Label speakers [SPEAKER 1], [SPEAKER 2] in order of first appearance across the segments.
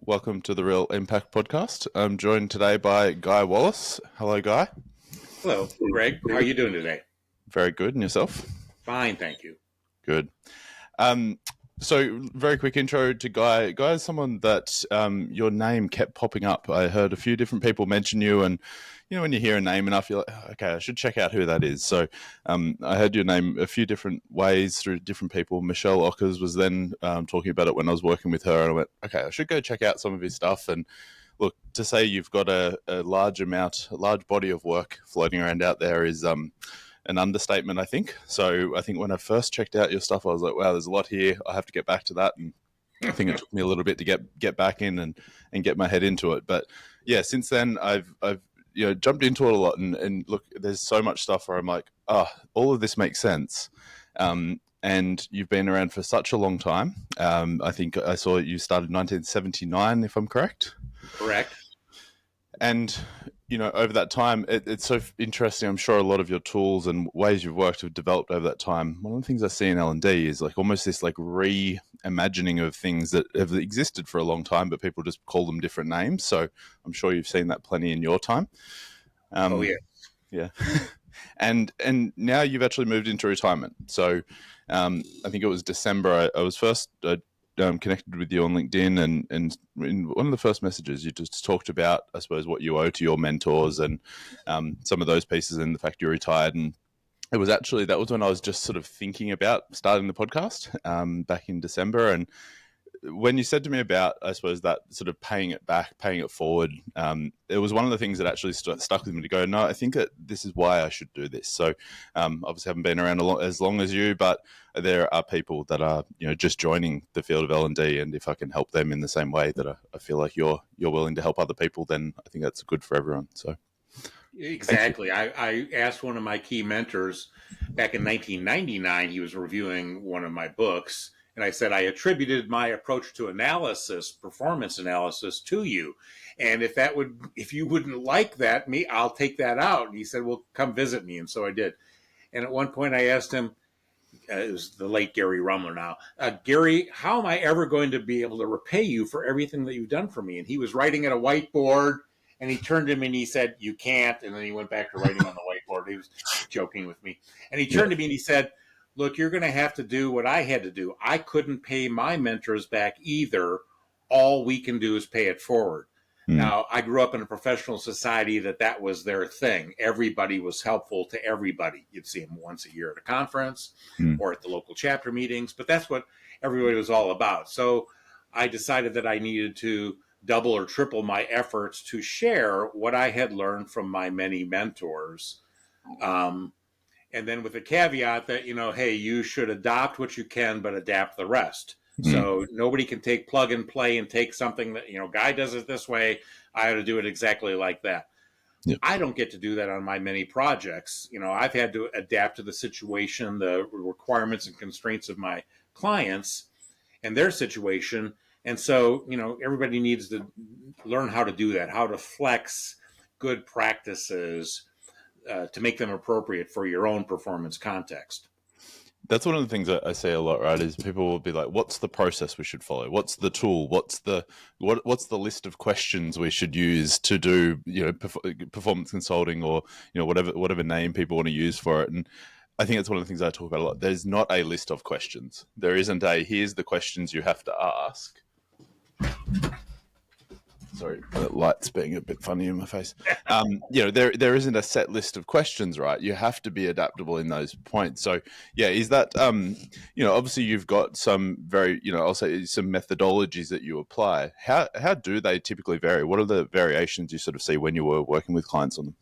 [SPEAKER 1] Welcome to the Real Impact Podcast. I'm joined today by Guy Wallace. Hello, Guy.
[SPEAKER 2] Hello, Greg. How are you doing today?
[SPEAKER 1] Very good. And yourself?
[SPEAKER 2] Fine, thank you.
[SPEAKER 1] Good. So, very quick intro to Guy. Guy is someone that your name kept popping up. I heard a few different people mention you, and when you hear a name enough, you're like, "Oh, okay, I should check out who that is." So, I heard your name a few different ways through different people. Michelle Ockers was then talking about it when I was working with her, and I went, "Okay, I should go check out some of his stuff." And look, to say you've got a large body of work floating around out there is an understatement, I think. So I think when I first checked out your stuff, I was like, wow, there's a lot here. I have to get back to that. And I think it took me a little bit to get back in and get my head into it. But yeah, since then I've jumped into it a lot, and look, there's so much stuff where I'm like, all of this makes sense. And you've been around for such a long time. I think I saw you started in 1979, if I'm correct.
[SPEAKER 2] Correct.
[SPEAKER 1] And over that time, it's so interesting. I'm sure a lot of your tools and ways you've worked have developed over that time. One of the things I see in L&D is like almost this like reimagining of things that have existed for a long time, but people just call them different names. So I'm sure you've seen that plenty in your time.
[SPEAKER 2] Oh yeah,
[SPEAKER 1] yeah. And now you've actually moved into retirement. So I think it was December. I was first connected with you on LinkedIn, and in one of the first messages you just talked about, I suppose, what you owe to your mentors and some of those pieces, and the fact you're retired. And it was actually, that was when I was just sort of thinking about starting the podcast back in December. And when you said to me about, I suppose, that sort of paying it back, paying it forward, it was one of the things that actually stuck with me to go, no, I think that this is why I should do this. So obviously haven't been around as long as you, but there are people that are just joining the field of L&D, and if I can help them in the same way that I feel like you're willing to help other people, then I think that's good for everyone. So
[SPEAKER 2] exactly. I asked one of my key mentors back in 1999. He was reviewing one of my books, and I said I attributed my approach to analysis, performance analysis, to you. And if you wouldn't like that, I'll take that out. And he said, well, come visit me. And so I did. And at one point I asked him, it was the late Gary Rumler now, Gary, how am I ever going to be able to repay you for everything that you've done for me? And he was writing at a whiteboard, and he turned to me and he said, you can't. And then he went back to writing on the whiteboard. He was joking with me. And he turned to me and he said, look, you're going to have to do what I had to do. I couldn't pay my mentors back either. All we can do is pay it forward. Now, I grew up in a professional society that was their thing. Everybody was helpful to everybody. You'd see them once a year at a conference or at the local chapter meetings, but that's what everybody was all about. So I decided that I needed to double or triple my efforts to share what I had learned from my many mentors. And then with a caveat that, hey, you should adopt what you can, but adapt the rest. So nobody can take plug and play and take something that, Guy does it this way, I ought to do it exactly like that. Yep. I don't get to do that on my many projects. I've had to adapt to the situation, the requirements and constraints of my clients and their situation. And so, everybody needs to learn how to do that, how to flex good practices to make them appropriate for your own performance context.
[SPEAKER 1] That's one of the things that I say a lot, right? Is people will be like, "What's the process we should follow? What's the tool? What's the list of questions we should use to do, performance consulting or whatever name people want to use for it?" And I think that's one of the things I talk about a lot. There's not a list of questions. There isn't here's the questions you have to ask. Sorry, the light's being a bit funny in my face. There isn't a set list of questions, right? You have to be adaptable in those points. So, yeah, is that, obviously you've got some very, I'll say some methodologies that you apply. How do they typically vary? What are the variations you sort of see when you were working with clients on them?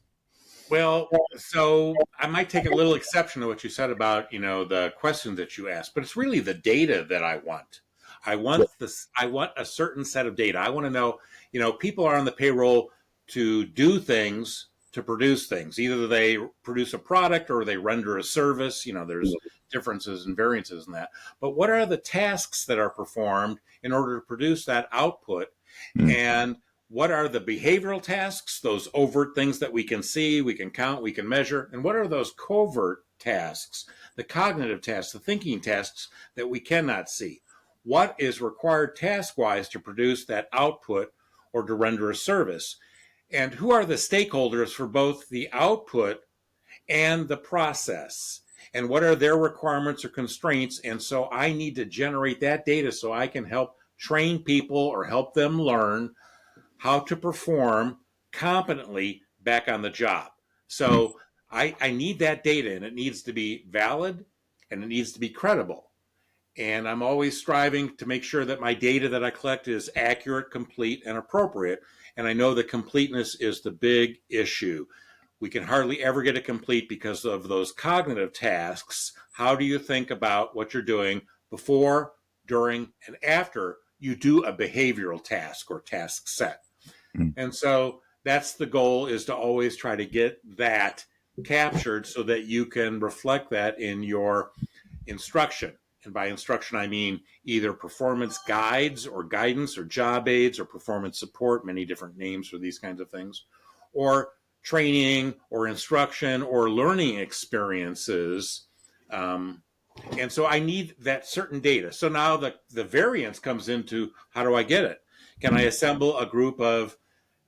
[SPEAKER 2] Well, so I might take a little exception to what you said about, the questions that you asked, but it's really the data that I want. I want a certain set of data. I want to know, people are on the payroll to do things, to produce things. Either they produce a product or they render a service. There's differences and variances in that. But what are the tasks that are performed in order to produce that output? And what are the behavioral tasks, those overt things that we can see, we can count, we can measure? And what are those covert tasks, the cognitive tasks, the thinking tasks that we cannot see? what is required task-wise to produce that output or to render a service, and who are the stakeholders for both the output and the process, and what are their requirements or constraints. And so I need to generate that data so I can help train people or help them learn how to perform competently back on the job. So I need that data, and it needs to be valid and it needs to be credible. And I'm always striving to make sure that my data that I collect is accurate, complete, and appropriate. And I know that completeness is the big issue. We can hardly ever get it complete because of those cognitive tasks. How do you think about what you're doing before, during, and after you do a behavioral task or task set? And so that's the goal, is to always try to get that captured so that you can reflect that in your instruction. And by instruction, I mean either performance guides or guidance or job aids or performance support, many different names for these kinds of things, or training or instruction or learning experiences. And so I need that certain data. So now the variance comes into, how do I get it? Can I assemble a group of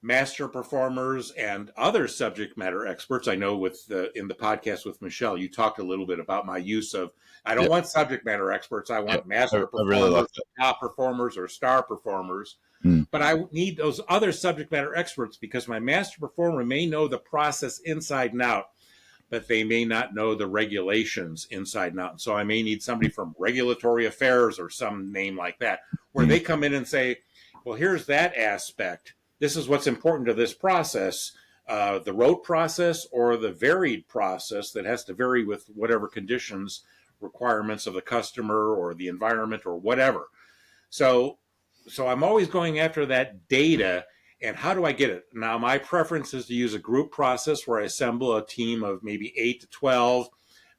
[SPEAKER 2] master performers and other subject matter experts? I know in the podcast with Michelle, you talked a little bit about my use of, I don't want subject matter experts. I want master performers,
[SPEAKER 1] really like
[SPEAKER 2] top performers, or star performers. But I need those other subject matter experts, because my master performer may know the process inside and out, but they may not know the regulations inside and out. So I may need somebody from regulatory affairs or some name like that, where they come in and say, well, here's that aspect. This is what's important to this process, the rote process or the varied process that has to vary with whatever conditions, requirements of the customer or the environment or whatever. So I'm always going after that data. And how do I get it? Now, my preference is to use a group process where I assemble a team of maybe 8 to 12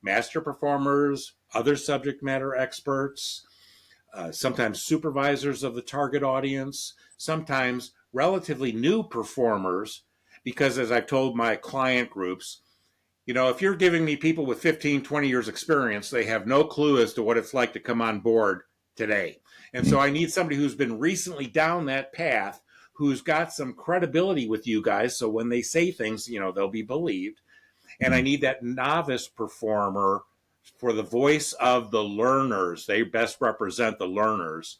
[SPEAKER 2] master performers, other subject matter experts, sometimes supervisors of the target audience, sometimes relatively new performers, because as I've told my client groups, if you're giving me people with 15, 20 years experience, they have no clue as to what it's like to come on board today. And so I need somebody who's been recently down that path, who's got some credibility with you guys. So when they say things, they'll be believed. And I need that novice performer for the voice of the learners. They best represent the learners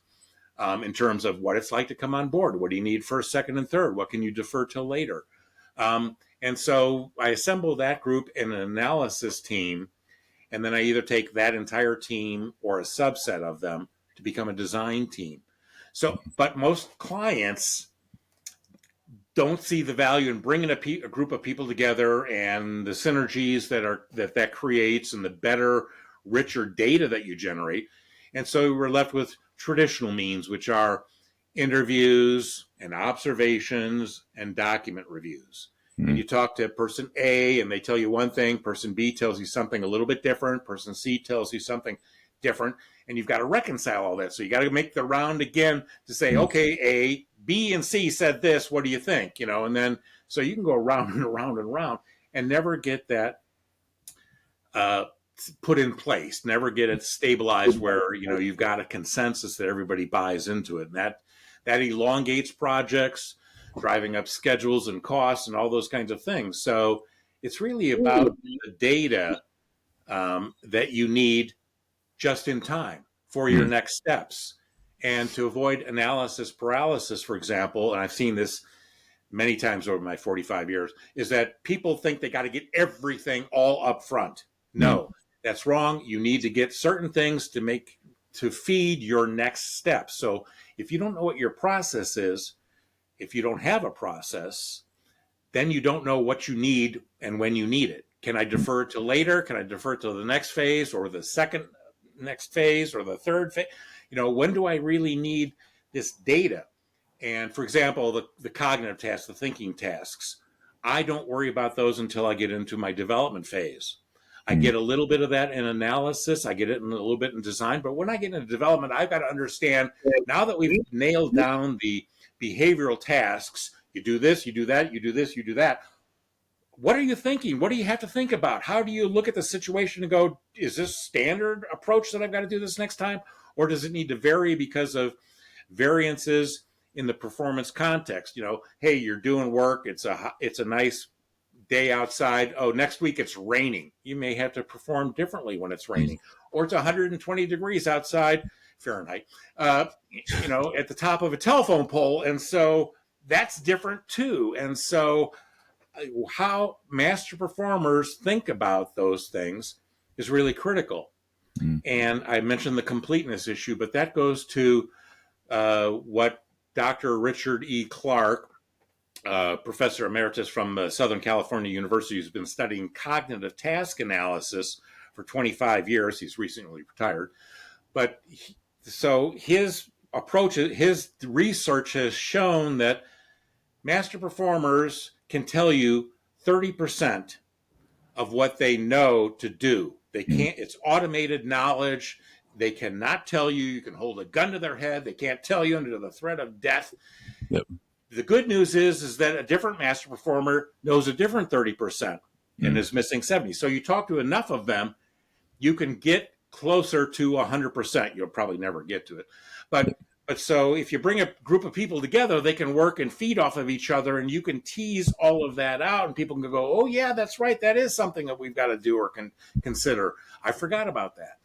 [SPEAKER 2] in terms of what it's like to come on board. What do you need first, second, and third? What can you defer till later? And so I assemble that group in an analysis team, and then I either take that entire team or a subset of them to become a design team. So, but most clients don't see the value in bringing a group of people together and the synergies that creates, and the better, richer data that you generate. And so we're left with traditional means, which are interviews and observations and document reviews. And you talk to person A and they tell you one thing, person B tells you something a little bit different, person C tells you something different, and you've got to reconcile all that. So you got to make the round again to say, okay, A, B, and C said this, what do you think? And then, so you can go around and around and around and never get that put in place, never get it stabilized where, you've got a consensus that everybody buys into it. And that elongates projects, driving up schedules and costs and all those kinds of things. So it's really about the data that you need just in time for your next steps. And to avoid analysis paralysis, for example, and I've seen this many times over my 45 years, is that people think they got to get everything all up front. No, that's wrong. You need to get certain things to feed your next step. So if you don't know what your process is, if you don't have a process, then you don't know what you need and when you need it. Can I defer it to later? Can I defer it to the next phase, or the second next phase, or the third phase? When do I really need this data? And for example, the cognitive tasks, the thinking tasks, I don't worry about those until I get into my development phase. I get a little bit of that in analysis. I get it in a little bit in design. But when I get into development, I've got to understand, now that we've nailed down the behavioral tasks, you do this, you do that, you do this, you do that. What are you thinking? What do you have to think about? How do you look at the situation and go, is this standard approach that I've got to do this next time? Or does it need to vary because of variances in the performance context? Hey, you're doing work. It's a nice day outside. Oh, next week it's raining. You may have to perform differently when it's raining. Or it's 120 degrees outside, Fahrenheit, at the top of a telephone pole. And so that's different too. And so how master performers think about those things is really critical. And I mentioned the completeness issue, but that goes to what Dr. Richard E. Clark, professor emeritus from Southern California University, who's been studying cognitive task analysis for 25 years. He's recently retired. But so his approach, his research has shown that master performers can tell you 30% of what they know to do. They can't, it's automated knowledge. They cannot tell you. You can hold a gun to their head. They can't tell you under the threat of death.
[SPEAKER 1] Yep.
[SPEAKER 2] The good news is that a different master performer knows a different 30% and is missing 70. So you talk to enough of them, you can get closer to 100%. You'll probably never get to it. But so if you bring a group of people together, they can work and feed off of each other, and you can tease all of that out, and people can go, oh, yeah, that's right. That is something that we've got to do or can consider. I forgot about that.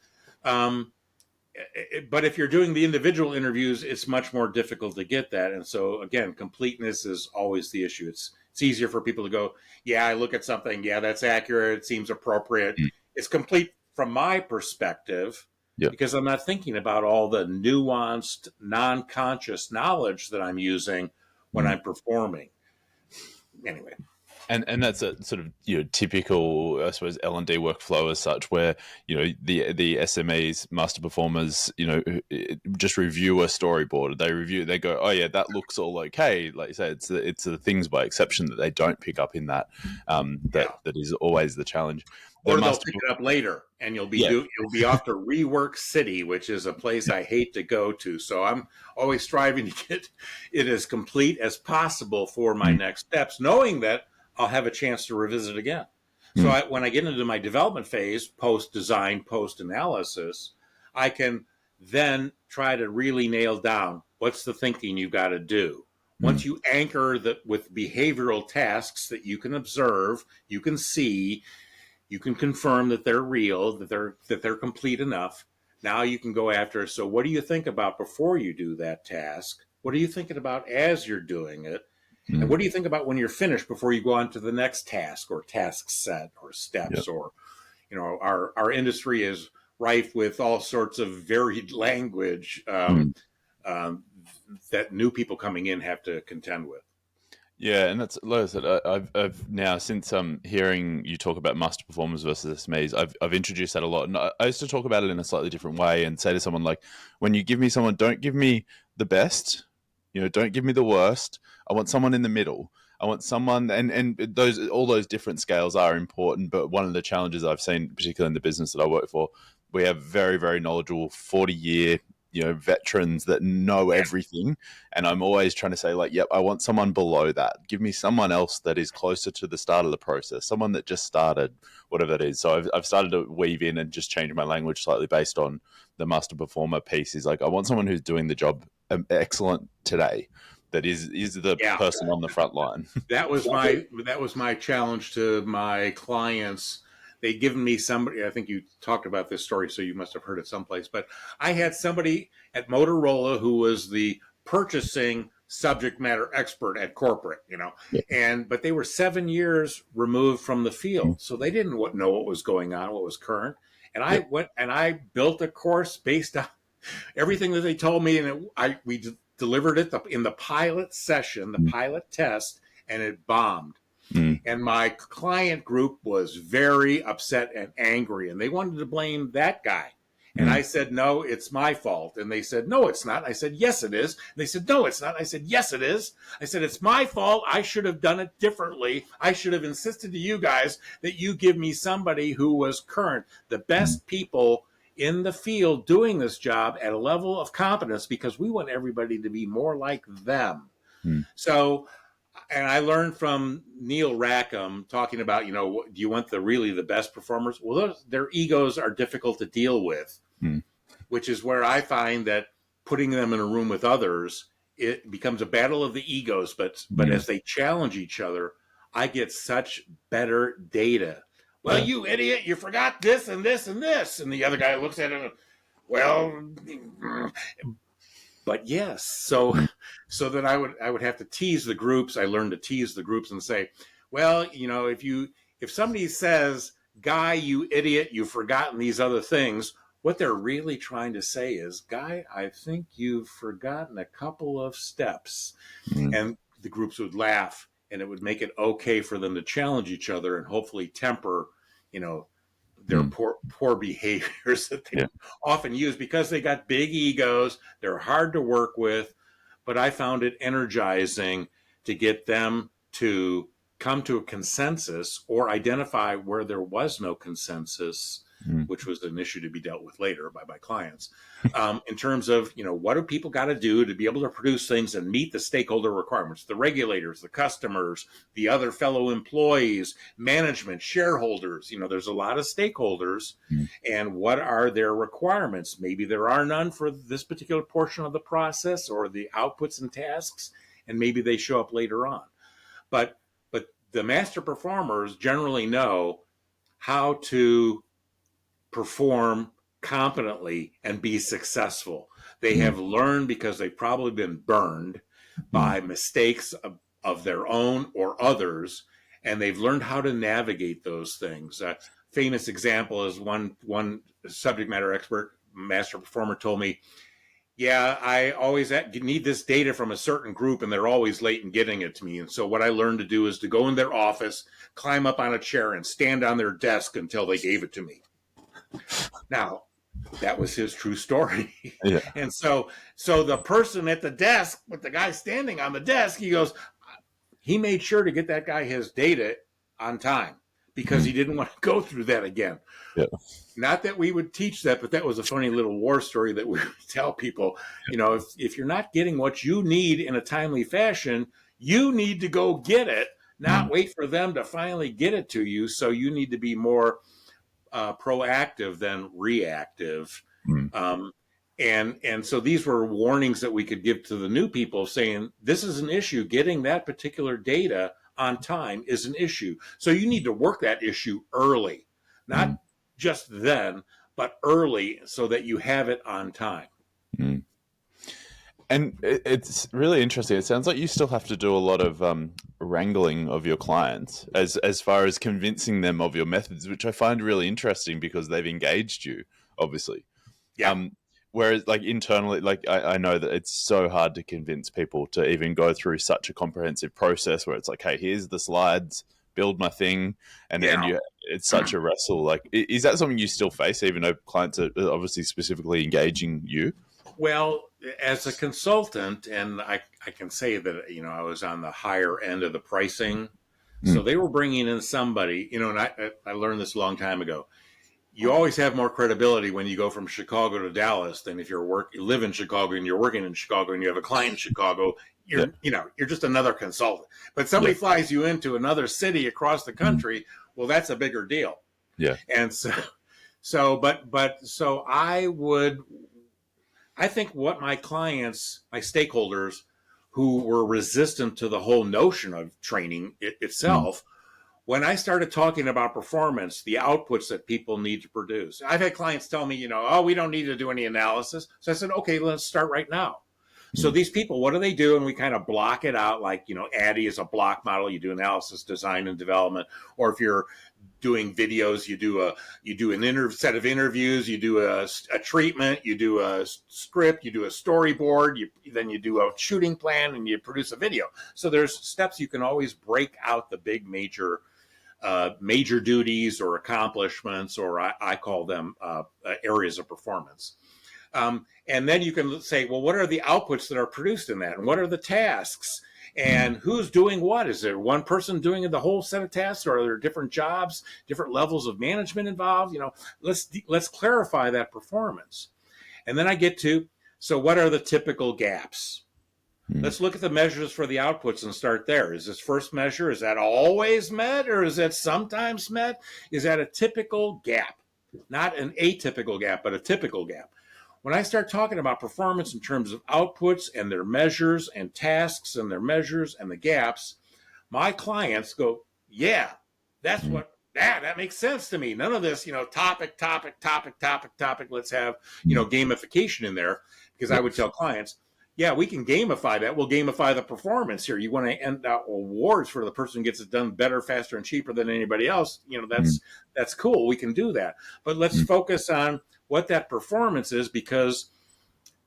[SPEAKER 2] But if you're doing the individual interviews, it's much more difficult to get that. And so, again, completeness is always the issue. It's easier for people to go, yeah, I look at something. Yeah, that's accurate. It seems appropriate. It's complete from my perspective. Yep. Because I'm not thinking about all the nuanced, non-conscious knowledge that I'm using when I'm performing. Anyway.
[SPEAKER 1] And that's a sort of typical, I suppose, L&D workflow as such, where the SMEs, master performers, just review a storyboard. They go, oh yeah, that looks all okay. Like you say, it's the things by exception that they don't pick up in that. That is always the challenge.
[SPEAKER 2] Or they'll pick it up later, and you'll be off to Rework City, which is a place I hate to go to. So I'm always striving to get it as complete as possible for my next steps, knowing that I'll have a chance to revisit again. So when I get into my development phase, post-design, post-analysis, I can then try to really nail down what's the thinking you've got to do. Once you anchor that with behavioral tasks that you can observe, you can see, you can confirm that they're real, that they're complete enough. Now you can go after, so what do you think about before you do that task? What are you thinking about as you're doing it? And what do you think about when you're finished before you go on to the next task or task set or steps? Or, our industry is rife with all sorts of varied language that new people coming in have to contend with.
[SPEAKER 1] Yeah, and that's like I said. I've now, since hearing you talk about master performers versus SMEs, I've introduced that a lot, and I used to talk about it in a slightly different way and say to someone like, when you give me someone, don't give me the best, don't give me the worst. I want someone in the middle. I want someone, and all those different scales are important. But one of the challenges I've seen, particularly in the business that I work for, we have very, very knowledgeable 40-year veterans that know everything, and I'm always trying to say yep, I want someone below that. Give me someone else that is closer to the start of the process, someone that just started, whatever that is. So I've started to weave in and just change my language slightly based on the master performer piece. Is I want someone who's doing the job excellent today, that is the person on the front line.
[SPEAKER 2] That was my challenge to my clients. They'd given me somebody, I think you talked about this story, so you must have heard it someplace, but I had somebody at Motorola who was the purchasing subject matter expert at corporate, but they were 7 years removed from the field. So they didn't know what was going on, what was current. And I went and I built a course based on everything that they told me. And we delivered it in the pilot session, the pilot test, and it bombed. And my client group was very upset and angry, and they wanted to blame that guy. And I said, no, it's my fault. And they said, no, it's not. I said, yes, it is. And they said, no, it's not. I said, yes, it is. I said, it's my fault. I should have done it differently. I should have insisted to you guys that you give me somebody who was current, the best people in the field doing this job at a level of competence, because we want everybody to be more like them. So, and I learned from Neil Rackham talking about, do you want the best performers? Well, their egos are difficult to deal with. which is where I find that putting them in a room with others, it becomes a battle of the egos. But as they challenge each other, I get such better data. Well, you idiot, you forgot this and this and this. And the other guy looks at it, well, but yes. So that I would have to tease the groups. I learned to tease the groups and say, well, if somebody says, Guy, you idiot, you've forgotten these other things, what they're really trying to say is, Guy, I think you've forgotten a couple of steps. And the groups would laugh, and it would make it okay for them to challenge each other and hopefully temper, their poor behaviors that they often use, because they got big egos. They're hard to work with. But I found it energizing to get them to come to a consensus or identify where there was no consensus, which was an issue to be dealt with later by my clients, in terms of, what do people got to do to be able to produce things and meet the stakeholder requirements, the regulators, the customers, the other fellow employees, management, shareholders. There's a lot of stakeholders, and what are their requirements? Maybe there are none for this particular portion of the process or the outputs and tasks, and maybe they show up later on. But the master performers generally know how to perform competently and be successful. They have learned because they've probably been burned by mistakes of their own or others, and they've learned how to navigate those things. A famous example is one subject matter expert, master performer, told me, yeah, I always need this data from a certain group, and they're always late in getting it to me. And so what I learned to do is to go in their office, climb up on a chair, and stand on their desk until they gave it to me. Now, that was his true story. Yeah. And so the person at the desk, with the guy standing on the desk, he made sure to get that guy his data on time because he didn't want to go through that again. Yeah. Not that we would teach that, but that was a funny little war story that we would tell people. If you're not getting what you need in a timely fashion, you need to go get it, not wait for them to finally get it to you. So you need to be more proactive than reactive. And so these were warnings that we could give to the new people, saying this is an issue. Getting that particular data on time is an issue. So you need to work that issue early, not just then, but early, so that you have it on time.
[SPEAKER 1] And it's really interesting. It sounds like you still have to do a lot of wrangling of your clients as far as convincing them of your methods, which I find really interesting because they've engaged you, obviously. Yeah. Whereas like internally, like I know that it's so hard to convince people to even go through such a comprehensive process where it's like, hey, here's the slides, build my thing. And it's such a wrestle. Like, is that something you still face, even though clients are obviously specifically engaging you?
[SPEAKER 2] Well, as a consultant, and I can say that, I was on the higher end of the pricing. So they were bringing in somebody, and I learned this a long time ago. You always have more credibility when you go from Chicago to Dallas than if you live in Chicago and you're working in Chicago and you have a client in Chicago. You're just another consultant. But somebody flies you into another city across the country. Well, that's a bigger deal. Yeah. And so I think what my clients, my stakeholders who were resistant to the whole notion of training itself, when I started talking about performance, the outputs that people need to produce, I've had clients tell me, we don't need to do any analysis. So I said, okay, let's start right now. So these people, what do they do? And we kind of block it out like, ADDIE is a block model. You do analysis, design, and development. Or if you're doing videos, you do an set of interviews, you do a treatment, you do a script, you do a storyboard, then you do a shooting plan, and you produce a video. So there's steps you can always break out the big major duties or accomplishments, or I call them areas of performance. And then you can say, well, what are the outputs that are produced in that? And what are the tasks? And who's doing what? Is there one person doing the whole set of tasks, or are there different jobs, different levels of management involved? Let's clarify that performance. And then I get to, so what are the typical gaps? Let's look at the measures for the outputs and start there. Is this first measure, is that always met, or is that sometimes met? Is that a typical gap? Not an atypical gap, but a typical gap. when I start talking about performance in terms of outputs and their measures and tasks and their measures and the gaps, my clients go, yeah, that's what, that makes sense to me. None of this, topic. Let's have, gamification in there, because I would tell clients, yeah, we can gamify that. We'll gamify the performance here. You want to end out awards for the person who gets it done better, faster, and cheaper than anybody else. That's cool. We can do that. But let's focus on what that performance is, because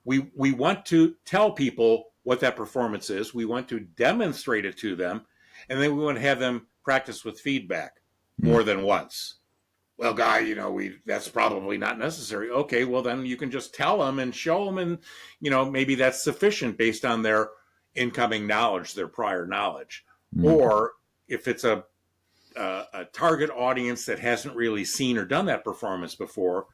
[SPEAKER 2] we want to tell people what that performance is. We want to demonstrate it to them, and then we want to have them practice with feedback more than once. Well, Guy, that's probably not necessary. Okay, well, then you can just tell them and show them, and, maybe that's sufficient based on their incoming knowledge, their prior knowledge. Or if it's a target audience that hasn't really seen or done that performance before,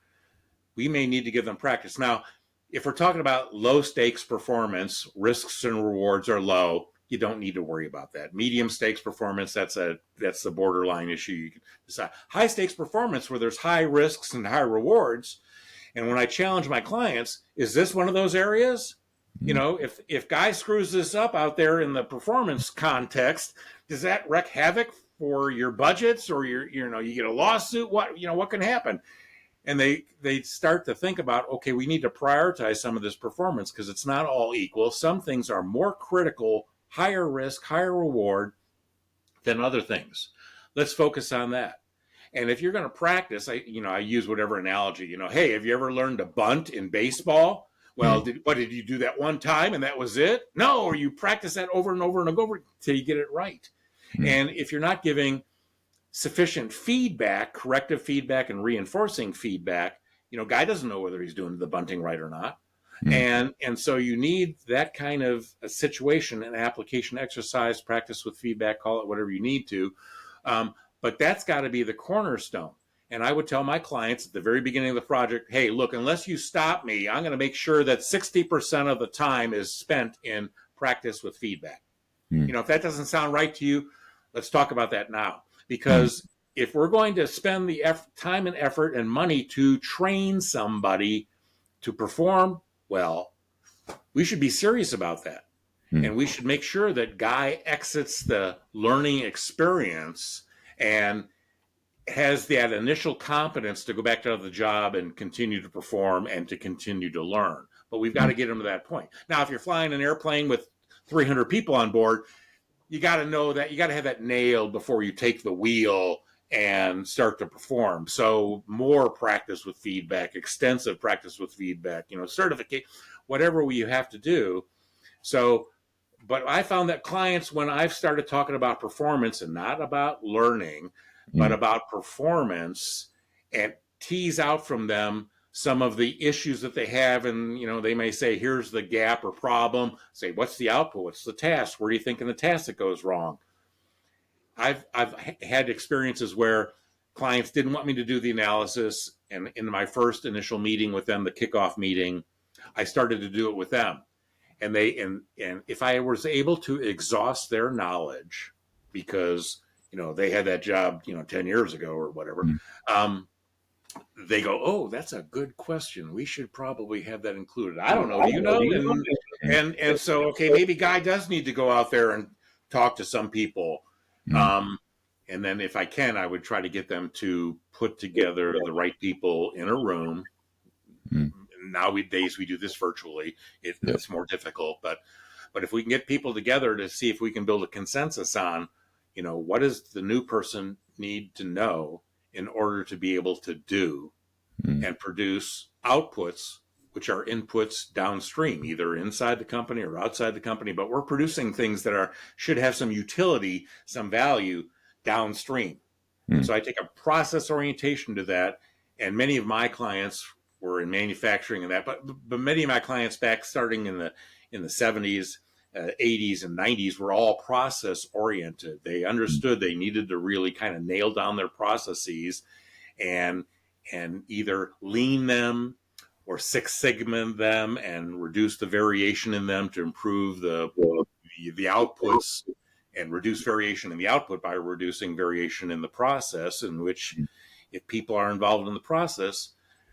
[SPEAKER 2] we may need to give them practice. Now, if we're talking about low stakes performance, risks and rewards are low, you don't need to worry about that. Medium stakes performance, that's the borderline issue. You can decide. High stakes performance, where there's high risks and high rewards. And when I challenge my clients, is this one of those areas? If Guy screws this up out there in the performance context, does that wreak havoc for your budgets, or you get a lawsuit? What can happen? And they start to think about, okay, we need to prioritize some of this performance, because it's not all equal. Some things are more critical, higher risk, higher reward than other things. Let's focus on that. And if you're going to practice, I use whatever analogy, hey, have you ever learned to bunt in baseball? Well, did you do that one time and that was it? No, or you practice that over and over and over until you get it right. And if you're not giving sufficient feedback, corrective feedback and reinforcing feedback, Guy doesn't know whether he's doing the bunting right or not. And so you need that kind of a situation, an application exercise, practice with feedback, call it whatever you need to. But that's got to be the cornerstone. And I would tell my clients at the very beginning of the project, hey, look, unless you stop me, I'm going to make sure that 60% of the time is spent in practice with feedback. If that doesn't sound right to you, let's talk about that now. Because if we're going to spend the time and effort and money to train somebody to perform well, we should be serious about that. And we should make sure that Guy exits the learning experience and has that initial competence to go back to the job and continue to perform and to continue to learn. But we've got to get him to that point. Now, if you're flying an airplane with 300 people on board, you got to know that you got to have that nailed before you take the wheel and start to perform. So more practice with feedback, extensive practice with feedback, certificate, whatever you have to do. So, but I found that clients, when I've started talking about performance and not about learning, but about performance, and tease out from them some of the issues that they have. And, they may say, here's the gap or problem. Say, what's the output? What's the task? Where do you think in the task it goes wrong? I've had experiences where clients didn't want me to do the analysis. And in my first initial meeting with them, the kickoff meeting, I started to do it with them. And and if I was able to exhaust their knowledge, because, they had that job, 10 years ago or whatever, they go, oh, that's a good question. We should probably have that included. I don't know. Do you know? And so, okay, maybe Guy does need to go out there and talk to some people. And then if I can, I would try to get them to put together the right people in a room. Nowadays we do this virtually. It's more difficult, but if we can get people together to see if we can build a consensus on, what does the new person need to know in order to be able to do and produce outputs, which are inputs downstream, either inside the company or outside the company, but we're producing things that should have some utility, some value downstream. So I take a process orientation to that, and many of my clients were in manufacturing and that, but many of my clients back starting in the 70s, 80s and 90s were all process oriented. They understood they needed to really kind of nail down their processes and either lean them or Six Sigma them and reduce the variation in them to improve the outputs, and reduce variation in the output by reducing variation in the process, in which if people are involved in the process,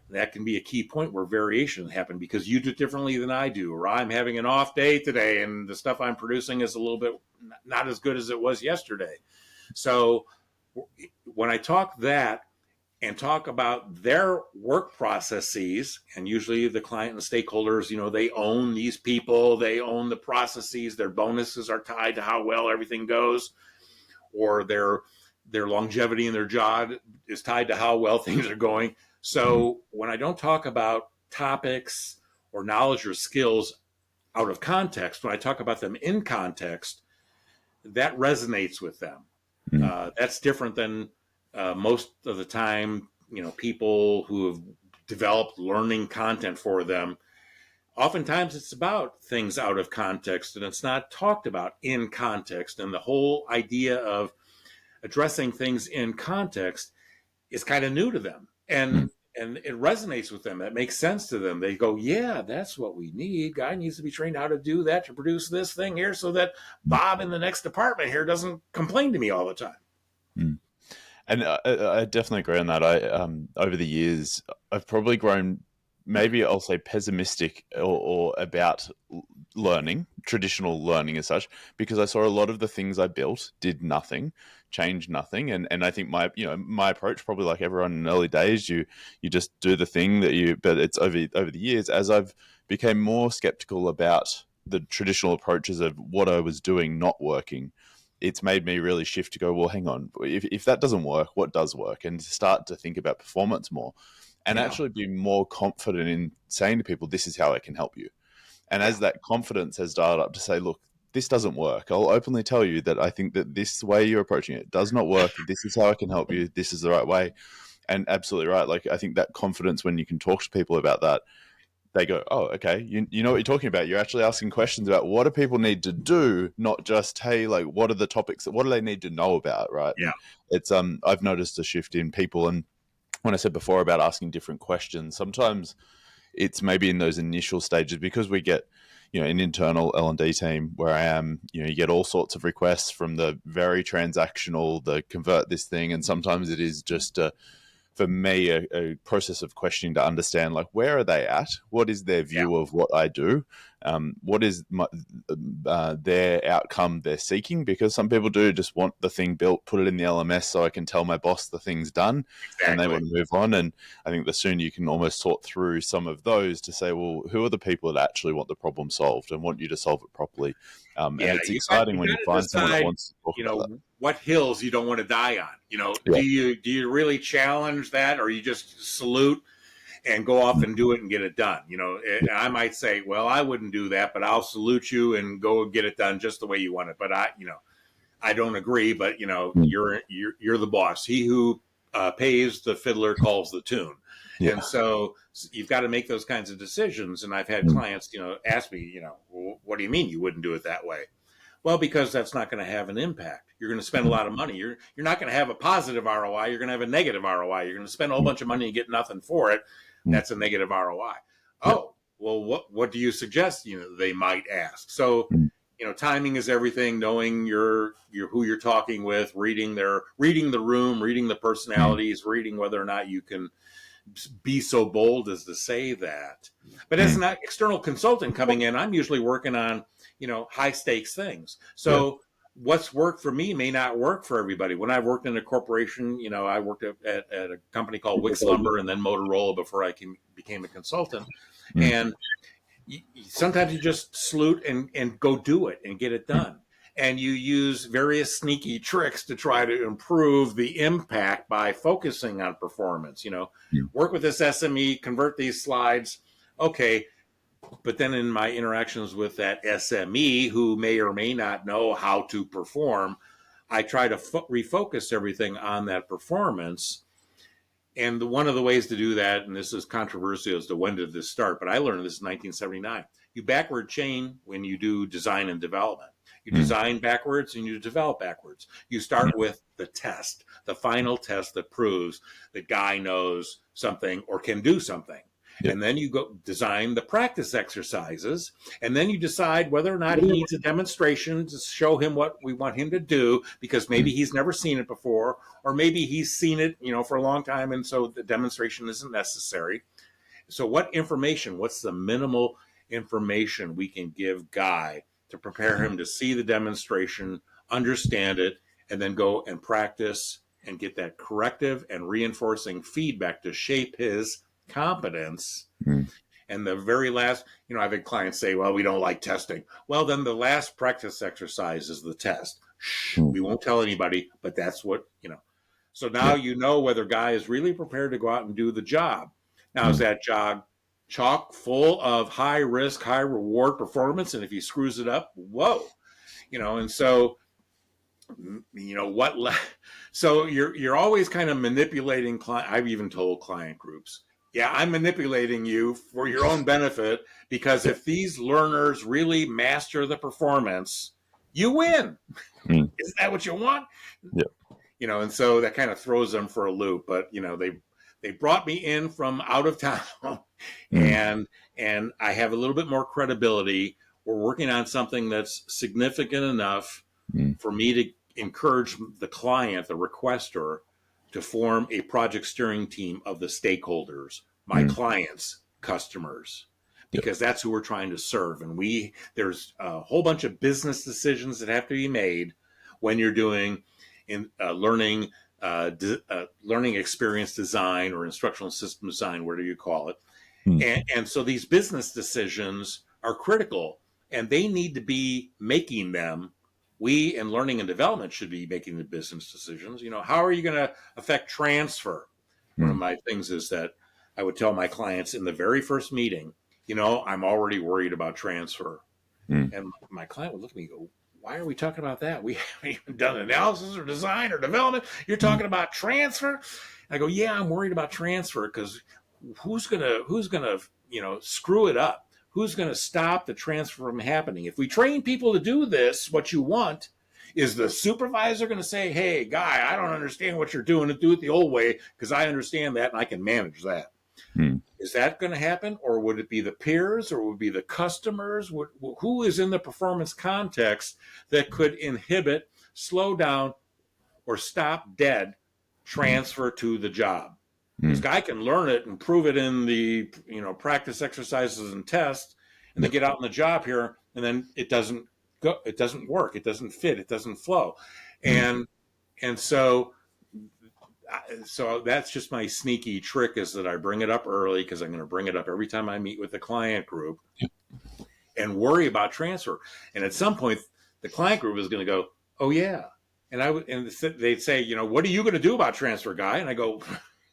[SPEAKER 2] that can be a key point where variation happen because you do it differently than I do, or I'm having an off day today and the stuff I'm producing is a little bit not as good as it was yesterday. So when I talk that and talk about their work processes, and usually the client and the stakeholders, they own these people, they own the processes, their bonuses are tied to how well everything goes, or their longevity in their job is tied to how well things are going. So when I don't talk about topics or knowledge or skills out of context, when I talk about them in context, that resonates with them. That's different than most of the time, people who have developed learning content for them. Oftentimes it's about things out of context and it's not talked about in context. And the whole idea of addressing things in context is kind of new to them. And it resonates with them. That makes sense to them. They go, yeah, that's what we need. Guy needs to be trained how to do that to produce this thing here so that Bob in the next department here doesn't complain to me all the time.
[SPEAKER 1] And I definitely agree on that. Over the years, I've probably grown, maybe I'll say pessimistic or about learning, traditional learning as such, because I saw a lot of the things I built did nothing, changed nothing. And I think my approach, probably like everyone in early days, you just do the thing but it's over the years, as I've became more skeptical about the traditional approaches of what I was doing not working, it's made me really shift to go, well, hang on, if that doesn't work, what does work? And start to think about performance more and actually be more confident in saying to people, this is how I can help you. And as that confidence has dialed up to say, look, this doesn't work, I'll openly tell you that I think that this way you're approaching it does not work. This is how I can help you. This is the right way. And absolutely right. Like, I think that confidence, when you can talk to people about that, they go, oh, okay, you know what you're talking about. You're actually asking questions about what do people need to do, not just, hey, like, what are the topics, what do they need to know about, right?
[SPEAKER 2] Yeah.
[SPEAKER 1] And it's I've noticed a shift in people. And when I said before about asking different questions, sometimes it's maybe in those initial stages, because we get, an internal L&D team where I am, you get all sorts of requests from the very transactional, the convert this thing, and sometimes it is just for me, a process of questioning to understand, like, where are they at? What is their view of what I do? What is their outcome they're seeking? Because some people do just want the thing built, put it in the LMS so I can tell my boss the thing's done, and they want to move on. And I think the sooner you can almost sort through some of those to say, well, who are the people that actually want the problem solved and want you to solve it properly? And it's exciting when you find someone that wants to talk about that.
[SPEAKER 2] What hills you don't want to die on. Do you really challenge that, or you just salute and go off and do it and get it done? And I might say, well, I wouldn't do that, but I'll salute you and go get it done just the way you want it. But I don't agree. But you're the boss. He who pays the fiddler calls the tune. Yeah. And so you've got to make those kinds of decisions. And I've had clients, ask me, well, what do you mean you wouldn't do it that way? Well, because that's not going to have an impact. You're going to spend a lot of money. You're not going to have a positive ROI. You're going to have a negative ROI. You're going to spend a whole bunch of money and get nothing for it. That's a negative ROI. Oh, well, what do you suggest? They might ask. So, timing is everything. Knowing who you're talking with, reading the room, reading the personalities, reading whether or not you can be so bold as to say that. But as an external consultant coming in, I'm usually working on high stakes things. So what's worked for me may not work for everybody. When I worked in a corporation, I worked at a company called Wix Lumber and then Motorola before I became a consultant. And sometimes you just salute and go do it and get it done. And you use various sneaky tricks to try to improve the impact by focusing on performance. Work with this SME, convert these slides. Okay. But then in my interactions with that SME, who may or may not know how to perform, I try to refocus everything on that performance. And one of the ways to do that, and this is controversial as to when did this start, but I learned this in 1979. You backward chain when you do design and development. You design backwards and you develop backwards. You start with the test, the final test that proves that Guy knows something or can do something. Yep. And then you go design the practice exercises, and then you decide whether or not he needs a demonstration to show him what we want him to do, because maybe he's never seen it before, or maybe he's seen it, for a long time, and so the demonstration isn't necessary. So what information, what's the minimal information we can give Guy to prepare him to see the demonstration, understand it, and then go and practice and get that corrective and reinforcing feedback to shape his competence.
[SPEAKER 1] Mm.
[SPEAKER 2] And the very last, I've had clients say, well, we don't like testing. Well, then the last practice exercise is the test. Shh, we won't tell anybody, but that's what. So now you know whether Guy is really prepared to go out and do the job. Now, is that job chock full of high risk, high reward performance? And if he screws it up, whoa, and so, so you're always kind of manipulating client. I've even told client groups, yeah, I'm manipulating you for your own benefit, because if these learners really master the performance, you win. Isn't that what you want?
[SPEAKER 1] Yeah.
[SPEAKER 2] And so that kind of throws them for a loop. But they brought me in from out of town, and I have a little bit more credibility. We're working on something that's significant enough for me to encourage the client, the requester, to form a project steering team of the stakeholders, my clients, customers, because that's who we're trying to serve. And there's a whole bunch of business decisions that have to be made when you're doing learning experience design or instructional system design, whatever you call it. And so these business decisions are critical, and they need to be making them. We in learning and development should be making the business decisions. How are you going to affect transfer? One of my things is that I would tell my clients in the very first meeting, I'm already worried about transfer. And my client would look at me and go, why are we talking about that? We haven't even done analysis or design or development. You're talking about transfer? And I go, yeah, I'm worried about transfer, because who's gonna screw it up? Who's going to stop the transfer from happening? If we train people to do this, what you want, is the supervisor going to say, hey, Guy, I don't understand what you're doing, to do it the old way, because I understand that and I can manage that. Is that going to happen? Or would it be the peers, or would it be the customers? Who is in the performance context that could inhibit, slow down, or stop dead transfer to the job? This Guy can learn it and prove it in the practice exercises and tests, and then get out on the job here, and then it doesn't go, it doesn't work, it doesn't fit, it doesn't flow, and so that's just my sneaky trick, is that I bring it up early, because I'm going to bring it up every time I meet with the client group, and worry about transfer. And at some point, the client group is going to go, oh yeah, and they'd say, what are you going to do about transfer, Guy? And I go,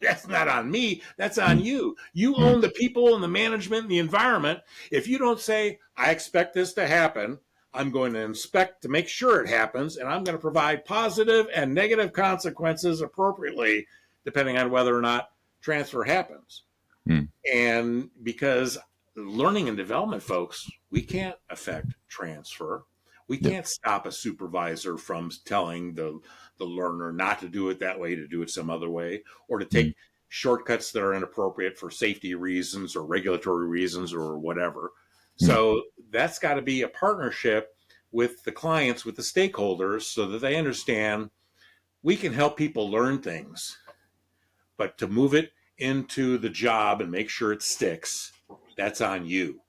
[SPEAKER 2] that's not on me. That's on you. You own the people and the management and the environment. If you don't say, I expect this to happen, I'm going to inspect to make sure it happens, and I'm going to provide positive and negative consequences appropriately, depending on whether or not transfer happens. And because learning and development folks, we can't affect transfer. We can't stop a supervisor from telling the learner not to do it that way, to do it some other way, or to take shortcuts that are inappropriate for safety reasons or regulatory reasons or whatever. So that's got to be a partnership with the clients, with the stakeholders, so that they understand we can help people learn things, but to move it into the job and make sure it sticks, that's on you.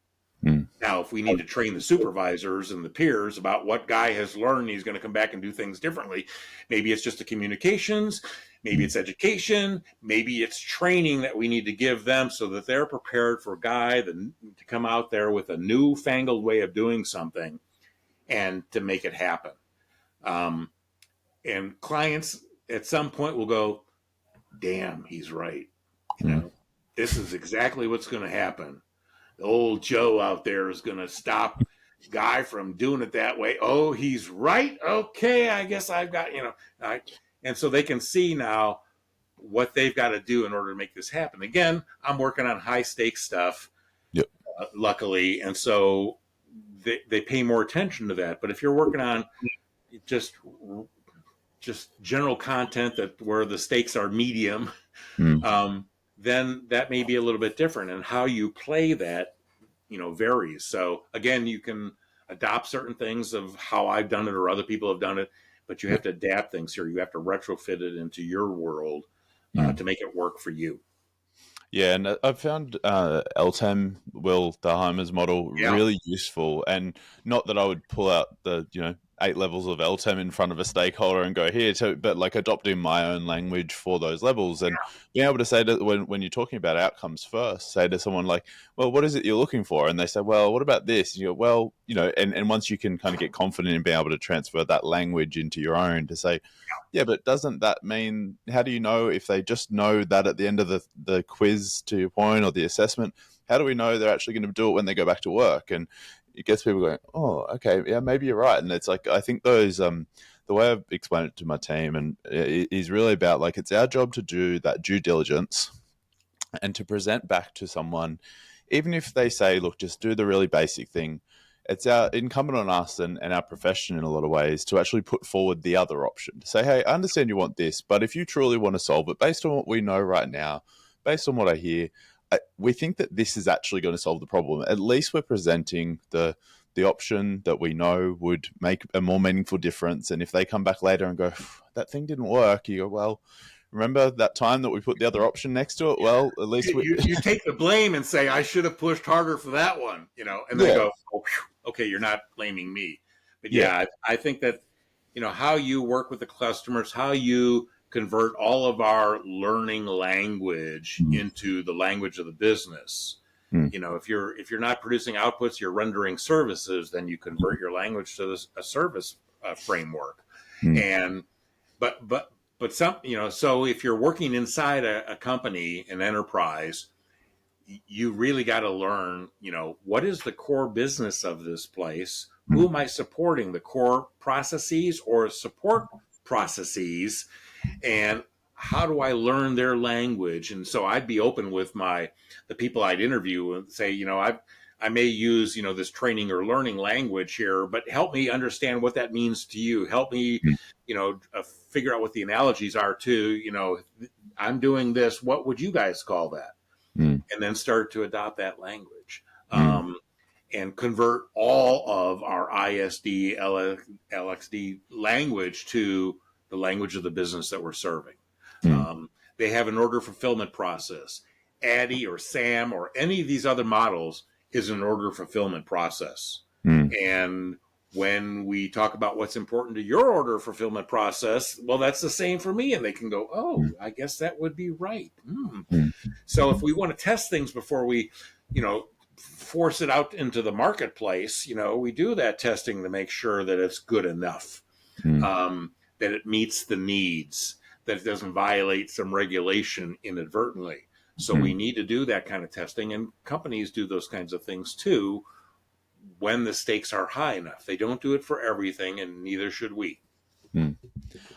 [SPEAKER 2] Now, if we need to train the supervisors and the peers about what Guy has learned, he's going to come back and do things differently. Maybe it's just the communications, maybe it's education, maybe it's training that we need to give them, so that they're prepared for Guy to come out there with a newfangled way of doing something and to make it happen. And clients at some point will go, damn, he's right. This is exactly what's going to happen. The old Joe out there is going to stop Guy from doing it that way. Oh, he's right. Okay, I guess I've got, and so they can see now what they've got to do in order to make this happen. Again, I'm working on high stakes stuff, luckily, and so they pay more attention to that. But if you're working on just general content that where the stakes are medium, then that may be a little bit different, and how you play that, varies. So again, you can adopt certain things of how I've done it or other people have done it, but you have to adapt things here. You have to retrofit it into your world to make it work for you.
[SPEAKER 1] Yeah, and I've found LTEM, Will Dahlheimer's model,
[SPEAKER 2] Yeah.
[SPEAKER 1] really useful. And not that I would pull out the 8 levels of LTEM in front of a stakeholder and go here, but like adopting my own language for those levels and being able to say that when you're talking about outcomes first, say to someone like, well, what is it you're looking for? And they say, well, what about this? And you go, well, and once you can kind of get confident in being able to transfer that language into your own to say, yeah, but doesn't that mean, how do you know if they just know that at the end of the quiz, to your point, or the assessment, how do we know they're actually going to do it when they go back to work? And it gets people going, oh, okay, yeah, maybe you're right. And it's like, I think those, the way I've explained it to my team and is really about like, it's our job to do that due diligence and to present back to someone, even if they say, look, just do the really basic thing. It's our incumbent on us and our profession in a lot of ways to actually put forward the other option. To say, hey, I understand you want this, but if you truly want to solve it based on what we know right now, based on what I hear, we think that this is actually going to solve the problem. At least we're presenting the option that we know would make a more meaningful difference. And if they come back later and go, that thing didn't work, you go, well, remember that time that we put the other option next to it? Well, at least
[SPEAKER 2] you take the blame and say, I should have pushed harder for that one, and they go, oh, okay, you're not blaming me. But I think that, how you work with the customers, how you convert all of our learning language into the language of the business. If you're not producing outputs, you're rendering services, then you convert your language to a service framework. And but some, so if you're working inside a company, an enterprise, you really got to learn, what is the core business of this place? Who am I supporting? The core processes or support processes? And how do I learn their language? And so I'd be open with the people I'd interview and say, I may use, this training or learning language here, but help me understand what that means to you. Help me, figure out what the analogies are too. I'm doing this. What would you guys call that? And then start to adopt that language. And convert all of our ISD, LXD language to the language of the business that we're serving. They have an order fulfillment process. ADDI or SAM or any of these other models is an order fulfillment process. And when we talk about what's important to your order fulfillment process, well, that's the same for me. And they can go, oh, I guess that would be right. So if we want to test things before we, force it out into the marketplace, we do that testing to make sure that it's good enough, that it meets the needs, that it doesn't violate some regulation inadvertently. So we need to do that kind of testing, and companies do those kinds of things too when the stakes are high enough. They don't do it for everything, and neither should we.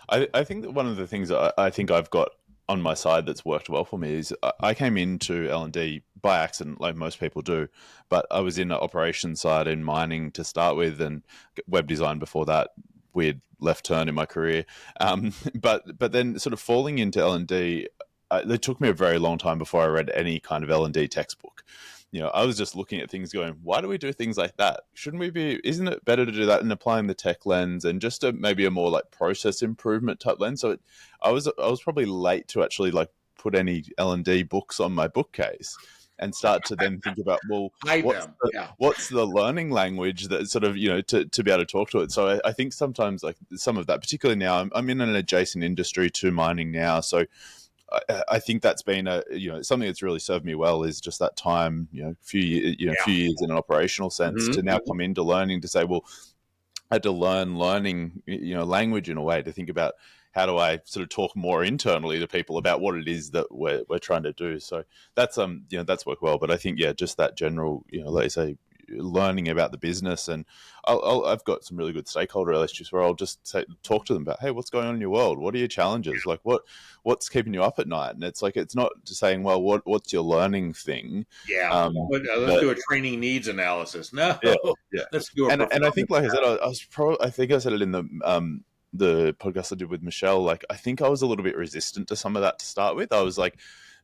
[SPEAKER 1] I think that one of the things I think I've got on my side that's worked well for me is I came into L&D by accident, like most people do, but I was in the operations side in mining to start with and web design before that. Weird left turn in my career. But then sort of falling into L&D, it took me a very long time before I read any kind of L&D textbook. I was just looking at things going, why do we do things like that? Isn't it better to do that and applying the tech lens and just maybe a more like process improvement type lens? So I was probably late to actually like put any L&D books on my bookcase and start to then think about, well, what's the learning language that sort of, to be able to talk to it. So I think sometimes like some of that, particularly now, I'm in an adjacent industry to mining now. So I think that's been something that's really served me well is just that time, few years in an operational sense to now come into learning to say, well, I had to learn learning, language in a way to think about how do I sort of talk more internally to people about what it is that we're trying to do. So that's that's worked well. But I think just that general, like you say, learning about the business, and I've got some really good stakeholder relationships where I'll just talk to them about, hey, what's going on in your world? What are your challenges? Like what's keeping you up at night? And it's like, it's not just saying, well, what's your learning thing?
[SPEAKER 2] Let's do a training needs analysis. No, let's do
[SPEAKER 1] and I think, like I said, I think I said it in the podcast I did with Michelle. Like, I think I was a little bit resistant to some of that to start with. I was like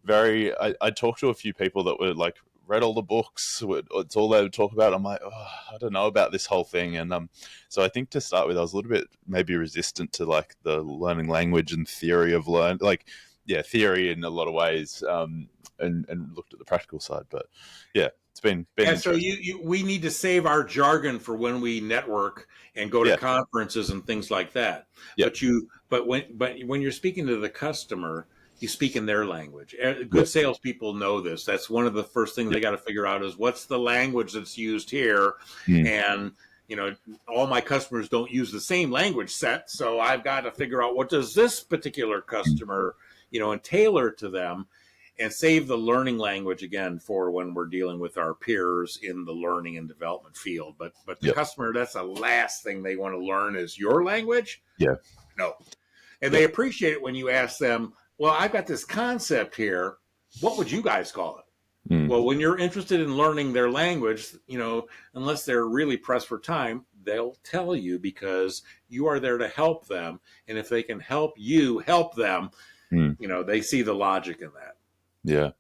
[SPEAKER 1] I talked to a few people that were like, read all the books, it's all they would talk about. I'm like, I don't know about this whole thing. And so I think to start with, I was a little bit maybe resistant to like the learning language and theory of like theory in a lot of ways, and looked at the practical side. But yeah, it's been
[SPEAKER 2] Yeah, so
[SPEAKER 1] interesting.
[SPEAKER 2] we need to save our jargon for when we network and go to
[SPEAKER 1] Yeah,
[SPEAKER 2] conferences and things like that.
[SPEAKER 1] yeah,
[SPEAKER 2] But when you're speaking to the customer, you speak in their language.
[SPEAKER 1] yeah,
[SPEAKER 2] Good salespeople know this. That's one of the first things
[SPEAKER 1] yeah.
[SPEAKER 2] they got to figure out is what's the language that's used here,
[SPEAKER 1] Mm,
[SPEAKER 2] and all my customers don't use the same language set, so I've got to figure out what does this particular
[SPEAKER 1] mm,
[SPEAKER 2] customer, and tailor to them and save the learning language again for when we're dealing with our peers in the learning and development field. But the
[SPEAKER 1] yeah,
[SPEAKER 2] customer, that's the last thing they want to learn is your language.
[SPEAKER 1] yeah,
[SPEAKER 2] No. And
[SPEAKER 1] yeah.
[SPEAKER 2] they appreciate it when you ask them, well, I've got this concept here. What would you guys call it?
[SPEAKER 1] Mm,
[SPEAKER 2] Well, when you're interested in learning their language, unless they're really pressed for time, they'll tell you because you are there to help them. And if they can help you help them,
[SPEAKER 1] mm,
[SPEAKER 2] they see the logic in that.
[SPEAKER 1] yeah.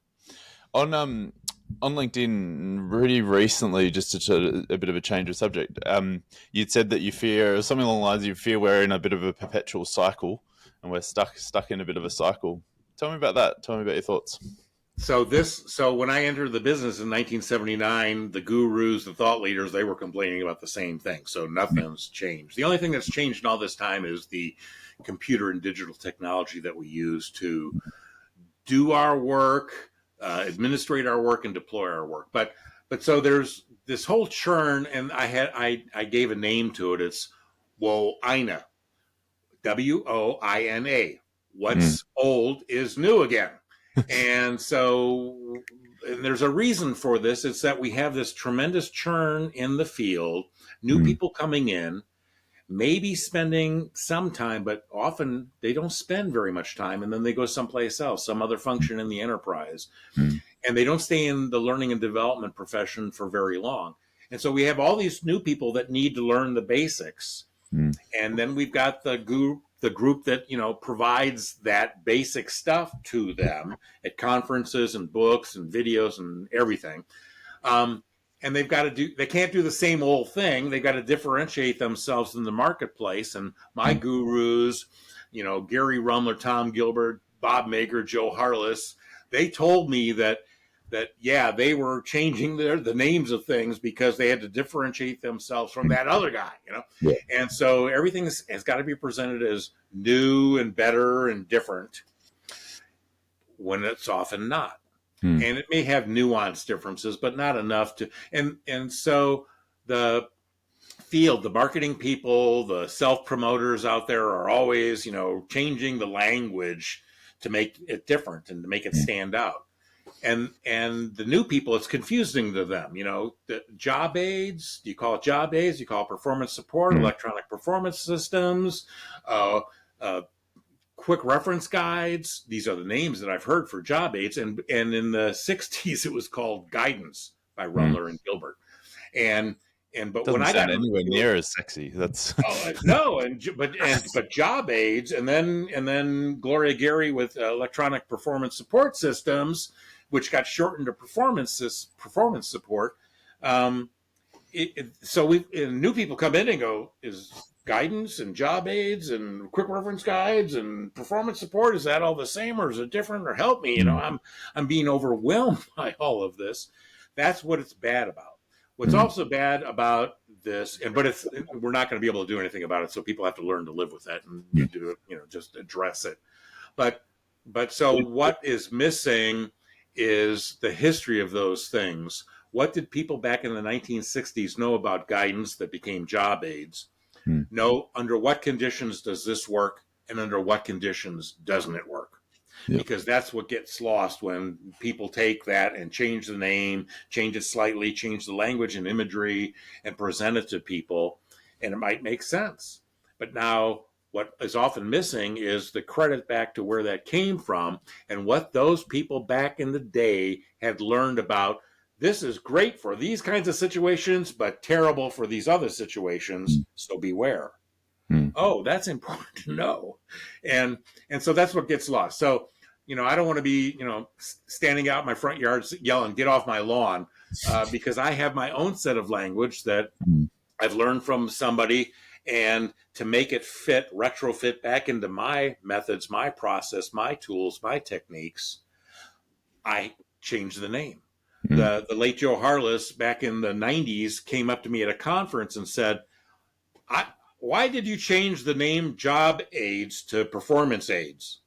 [SPEAKER 1] On LinkedIn, pretty recently, just to sort of a bit of a change of subject, you'd said that you fear something along the lines. You fear we're in a bit of a perpetual cycle, and we're stuck in a bit of a cycle. Tell me about that. Tell me about your thoughts.
[SPEAKER 2] So when I entered the business in 1979, the gurus, the thought leaders, they were complaining about the same thing. So nothing's changed. The only thing that's changed in all this time is the computer and digital technology that we use to do our work, administrate our work, and deploy our work. But so there's this whole churn, and I gave a name to it. It's Woina, Woina.
[SPEAKER 1] Mm,
[SPEAKER 2] What's old is new again. And so there's a reason for this. It's that we have this tremendous churn in the field, new
[SPEAKER 1] mm,
[SPEAKER 2] people coming in, maybe spending some time, but often they don't spend very much time, and then they go someplace else, some other function in the enterprise,
[SPEAKER 1] mm,
[SPEAKER 2] and they don't stay in the learning and development profession for very long. And so we have all these new people that need to learn the basics,
[SPEAKER 1] mm,
[SPEAKER 2] and then we've got the group that provides that basic stuff to them at conferences and books and videos and everything. And they can't do the same old thing. They've got to differentiate themselves in the marketplace. And my
[SPEAKER 1] mm,
[SPEAKER 2] gurus, Gary Rumler, Tom Gilbert, Bob Mager, Joe Harless, they told me that yeah, they were changing the names of things because they had to differentiate themselves from that other guy,
[SPEAKER 1] yeah.
[SPEAKER 2] and so everything has got to be presented as new and better and different when it's often not.
[SPEAKER 1] Mm,
[SPEAKER 2] And it may have nuanced differences, but not enough to. And so the field, the marketing people, the self promoters out there are always, changing the language to make it different and to make it
[SPEAKER 1] mm,
[SPEAKER 2] stand out. And the new people, it's confusing to them. The job aids. Do you call it job aids? Do you call it performance support,
[SPEAKER 1] mm,
[SPEAKER 2] electronic performance systems, uh, uh, quick reference guides? These are the names that I've heard for job aids. And in the 60s, it was called guidance by
[SPEAKER 1] mm.
[SPEAKER 2] Rumler and Gilbert. And but when
[SPEAKER 1] Doesn't
[SPEAKER 2] I got
[SPEAKER 1] sound
[SPEAKER 2] into the
[SPEAKER 1] anywhere
[SPEAKER 2] field,
[SPEAKER 1] near as sexy. That's
[SPEAKER 2] no, but job aids, and then Gloria Gary with electronic performance support systems, which got shortened to performance support. Um, so new people come in and go, is guidance and job aids and quick reference guides and performance support, is that all the same or is it different, or help me?
[SPEAKER 1] mm,
[SPEAKER 2] I'm being overwhelmed by all of this. That's what it's bad about. What's
[SPEAKER 1] mm,
[SPEAKER 2] also bad about this, but we're not going to be able to do anything about it, so people have to learn to live with that and
[SPEAKER 1] mm.
[SPEAKER 2] need to just address it. But so what is missing is the history of those things. What did people back in the 1960s know about guidance that became job aids?
[SPEAKER 1] Mm.
[SPEAKER 2] Know under what conditions does this work and under what conditions doesn't it work?
[SPEAKER 1] Yeah.
[SPEAKER 2] Because that's what gets lost when people take that and change the name, change it slightly, change the language and imagery, and present it to people. And it might make sense. But now what is often missing is the credit back to where that came from and what those people back in the day had learned about. This is great for these kinds of situations, but terrible for these other situations.
[SPEAKER 1] Mm,
[SPEAKER 2] So beware.
[SPEAKER 1] mm,
[SPEAKER 2] Oh, that's important to know. And so that's what gets lost. So, I don't want to be, standing out in my front yard yelling, get off my lawn, because I have my own set of language that
[SPEAKER 1] mm,
[SPEAKER 2] I've learned from somebody, And to make it retrofit back into my methods, my process, my tools, my techniques, I changed the name. The late Joe Harless back in the 90s came up to me at a conference and said, why did you change the name job aids to performance aids?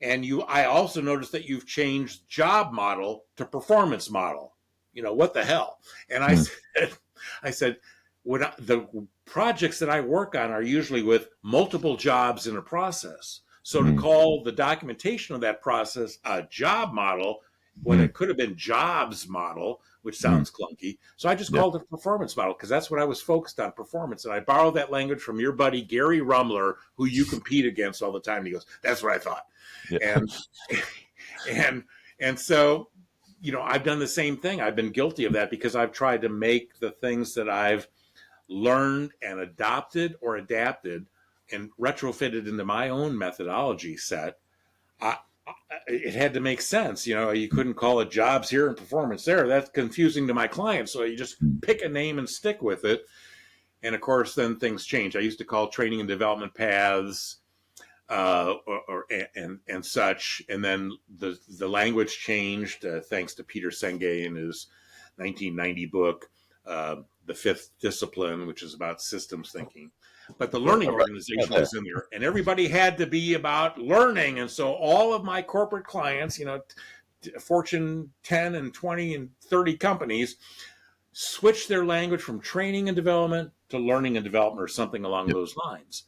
[SPEAKER 2] And I also noticed that you've changed job model to performance model. What the hell? And I said, the projects that I work on are usually with multiple jobs in a process. So to call the documentation of that process a job model when it could have been jobs model, which sounds clunky. So I just called it performance model because that's what I was focused on, performance. And I borrowed that language from your buddy, Gary Rumler, who you compete against all the time. And he goes, that's what I thought. Yeah. And so, I've done the same thing. I've been guilty of that because I've tried to make the things that I've learned and adopted or adapted and retrofitted into my own methodology set. It had to make sense. You couldn't call it jobs here and performance there. That's confusing to my clients. So you just pick a name and stick with it. And of course, then things change. I used to call training and development paths and such. And then the language changed thanks to Peter Senge in his 1990 book, The Fifth Discipline, which is about systems thinking. But the learning organization was in there, and everybody had to be about learning. And so all of my corporate clients, Fortune 10 and 20 and 30 companies, switched their language from training and development to learning and development or something along those lines.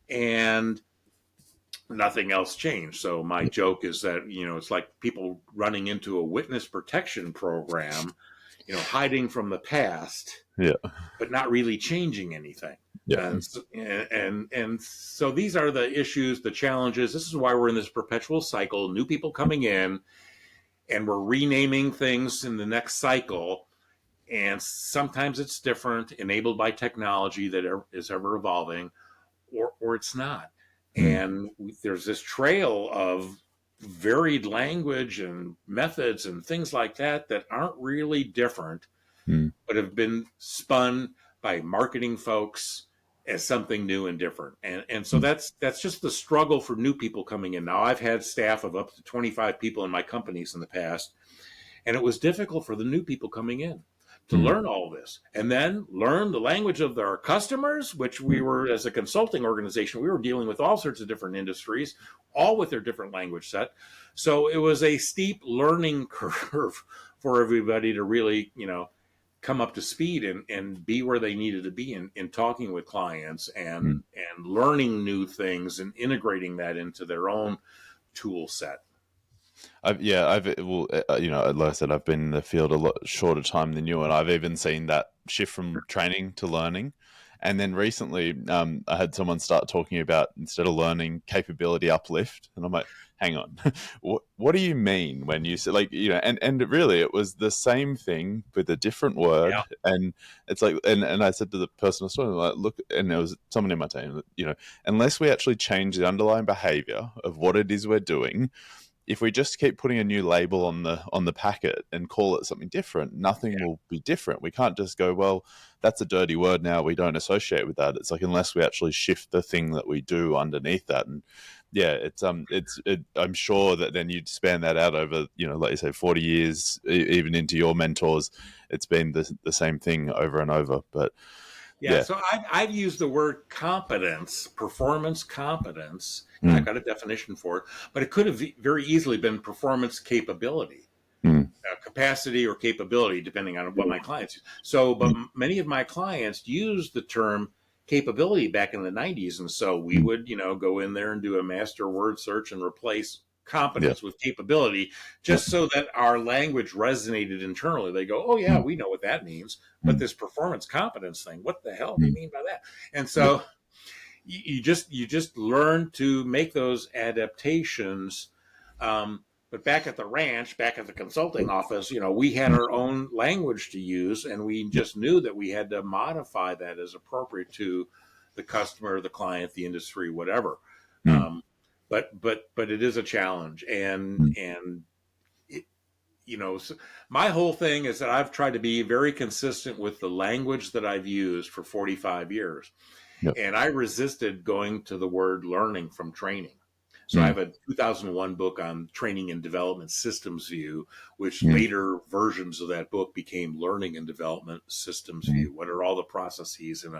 [SPEAKER 2] And nothing else changed. So my joke is that, it's like people running into a witness protection program, hiding from the past, but not really changing anything. Yeah. And so these are the issues, the challenges. This is why we're in this perpetual cycle, new people coming in, and we're renaming things in the next cycle. And sometimes it's different, enabled by technology that is ever evolving, or it's not. And there's this trail of varied language and methods and things like that aren't really different, but have been spun by marketing folks as something new and different. And so that's just the struggle for new people coming in. Now, I've had staff of up to 25 people in my companies in the past, and it was difficult for the new people coming in to learn all of this and then learn the language of our customers, which we were, as a consulting organization, we were dealing with all sorts of different industries, all with their different language set. So it was a steep learning curve for everybody to really, come up to speed and be where they needed to be in talking with clients and learning new things and integrating that into their own tool set.
[SPEAKER 1] Like I said, I've been in the field a lot shorter time than you, and I've even seen that shift from training to learning. And then recently, I had someone start talking about, instead of learning, capability uplift, and I'm like, hang on, what do you mean when you say, and really it was the same thing with a different word. Yeah. And it's like, and I said to the person I was talking, like, look, and there was someone in my team, unless we actually change the underlying behavior of what it is we're doing, if we just keep putting a new label on the packet and call it something different, nothing will be different. We can't just go, well, that's a dirty word now, we don't associate with that. It's like, unless we actually shift the thing that we do underneath that. And I'm sure that then you'd span that out over, like you say, 40 years, even into your mentors, it's been the same thing over and over. But
[SPEAKER 2] so I've used the word competence, performance competence. I've got a definition for it, but it could have very easily been performance capability, capacity or capability, depending on what my clients use. So, but many of my clients used the term capability back in the 90s. And so we would, go in there and do a master word search and replace competence with capability, just so that our language resonated internally. They go, oh yeah, we know what that means, but this performance competence thing, what the hell do you mean by that? And so you just learn to make those adaptations. But back at the ranch, back at the consulting office, we had our own language to use, and we just knew that we had to modify that as appropriate to the customer, the client, the industry, whatever. But it is a challenge, and it, so my whole thing is that I've tried to be very consistent with the language that I've used for 45 years.
[SPEAKER 1] Yep.
[SPEAKER 2] And I resisted going to the word learning from training. So I have a 2001 book on training and development systems view, which later versions of that book became learning and development systems view. What are all the processes in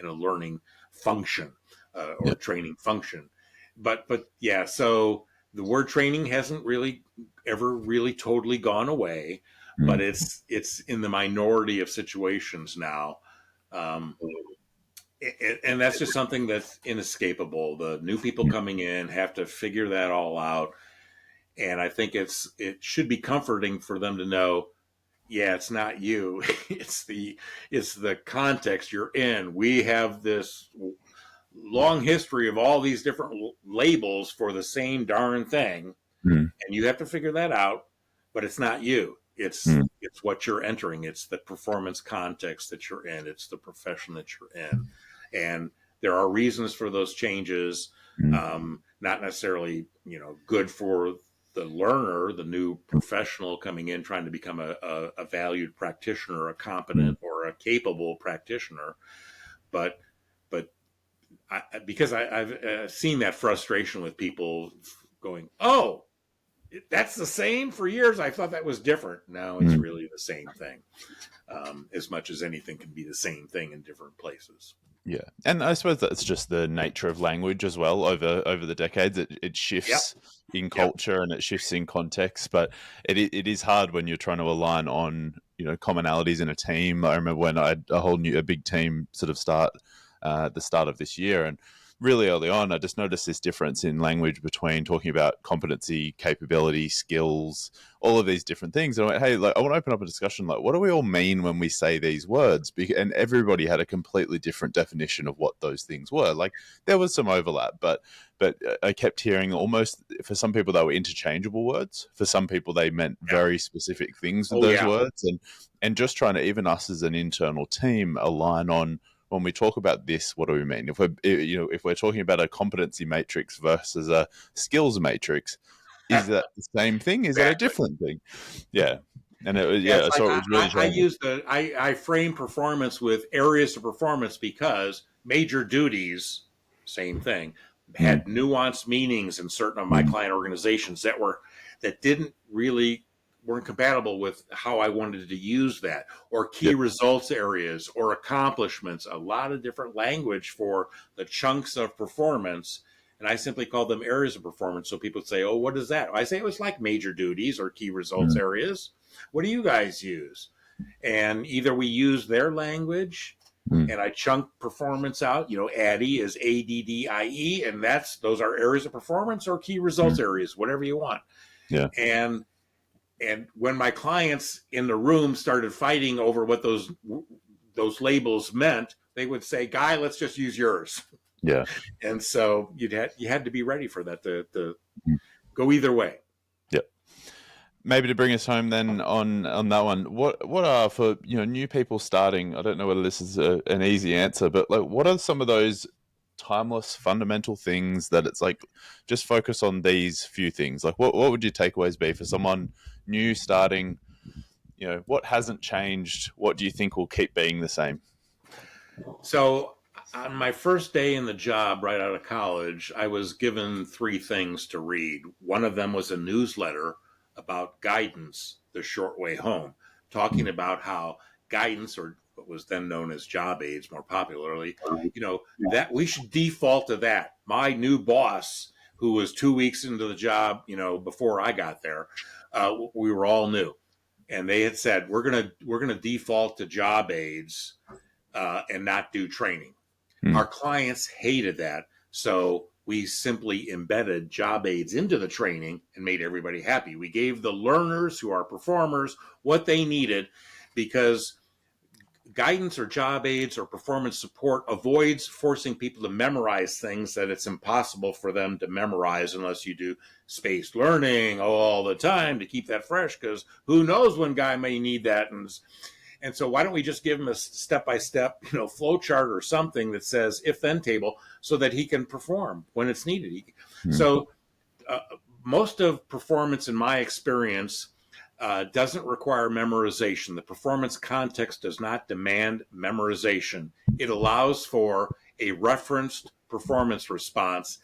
[SPEAKER 2] a learning function or training function? But yeah, so the word training hasn't really ever really totally gone away, but it's in the minority of situations now. And that's just something that's inescapable. The new people coming in have to figure that all out. And I think it should be comforting for them to know, yeah, it's not you. it's the context you're in. We have this long history of all these different labels for the same darn thing. And you have to figure that out, but it's not you. It's what you're entering. It's the performance context that you're in. It's the profession that you're in. And there are reasons for those changes, not necessarily, good for the learner, the new professional coming in, trying to become a valued practitioner, a competent or a capable practitioner. But because I've seen that frustration with people going, oh, that's the same for years. I thought that was different. No, it's really the same thing. As much as anything can be the same thing in different places.
[SPEAKER 1] Yeah, and I suppose that's just the nature of language as well. Over the decades, it shifts in culture and it shifts in context. But it is hard when you're trying to align on commonalities in a team. I remember when I had a big team sort of start at the start of this year, and really early on, I just noticed this difference in language between talking about competency, capability, skills, all of these different things. And I went, hey, I want to open up a discussion. What do we all mean when we say these words? And everybody had a completely different definition of what those things were. There was some overlap, but I kept hearing almost, for some people, they were interchangeable words. For some people, they meant very specific things with those words. And just trying to, even us as an internal team, align on, when we talk about this, what do we mean? If we're talking about a competency matrix versus a skills matrix, is that the same thing? Is that a different thing? Yeah. And so it was really
[SPEAKER 2] I frame performance with areas of performance because major duties, same thing, had nuanced meanings in certain of my client organizations that didn't really weren't compatible with how I wanted to use that, or key results areas or accomplishments, a lot of different language for the chunks of performance. And I simply call them areas of performance. So people say, oh, what is that? I say it was like major duties or key results areas. What do you guys use? And either we use their language and I chunk performance out, ADDIE is ADDIE, and those are areas of performance or key results areas, whatever you want.
[SPEAKER 1] Yeah.
[SPEAKER 2] And when my clients in the room started fighting over what those labels meant, they would say, Guy, let's just use yours.
[SPEAKER 1] Yeah.
[SPEAKER 2] And so you had to be ready for that to go either way.
[SPEAKER 1] Yep. Maybe to bring us home then on that one, what are, for new people starting, I don't know whether this is an easy answer, but what are some of those timeless fundamental things that it's just focus on these few things? What would your takeaways be for someone new starting? What hasn't changed? What do you think will keep being the same?
[SPEAKER 2] So on my first day in the job right out of college, I was given 3 things to read. One of them was a newsletter about guidance, the short way home, talking about how guidance, or what was then known as job aids more popularly, that we should default to that. My new boss, who was 2 weeks into the job, before I got there, we were all new. And they had said, we're gonna default to job aids and not do training. Our clients hated that. So we simply embedded job aids into the training and made everybody happy. We gave the learners, who are performers, what they needed, because guidance or job aids or performance support avoids forcing people to memorize things that it's impossible for them to memorize unless you do spaced learning all the time to keep that fresh, because who knows when Guy may need that. And so why don't we just give him a step-by-step, flow chart or something that says if-then table so that he can perform when it's needed. So most of performance, in my experience, doesn't require memorization. The performance context does not demand memorization. It allows for a referenced performance response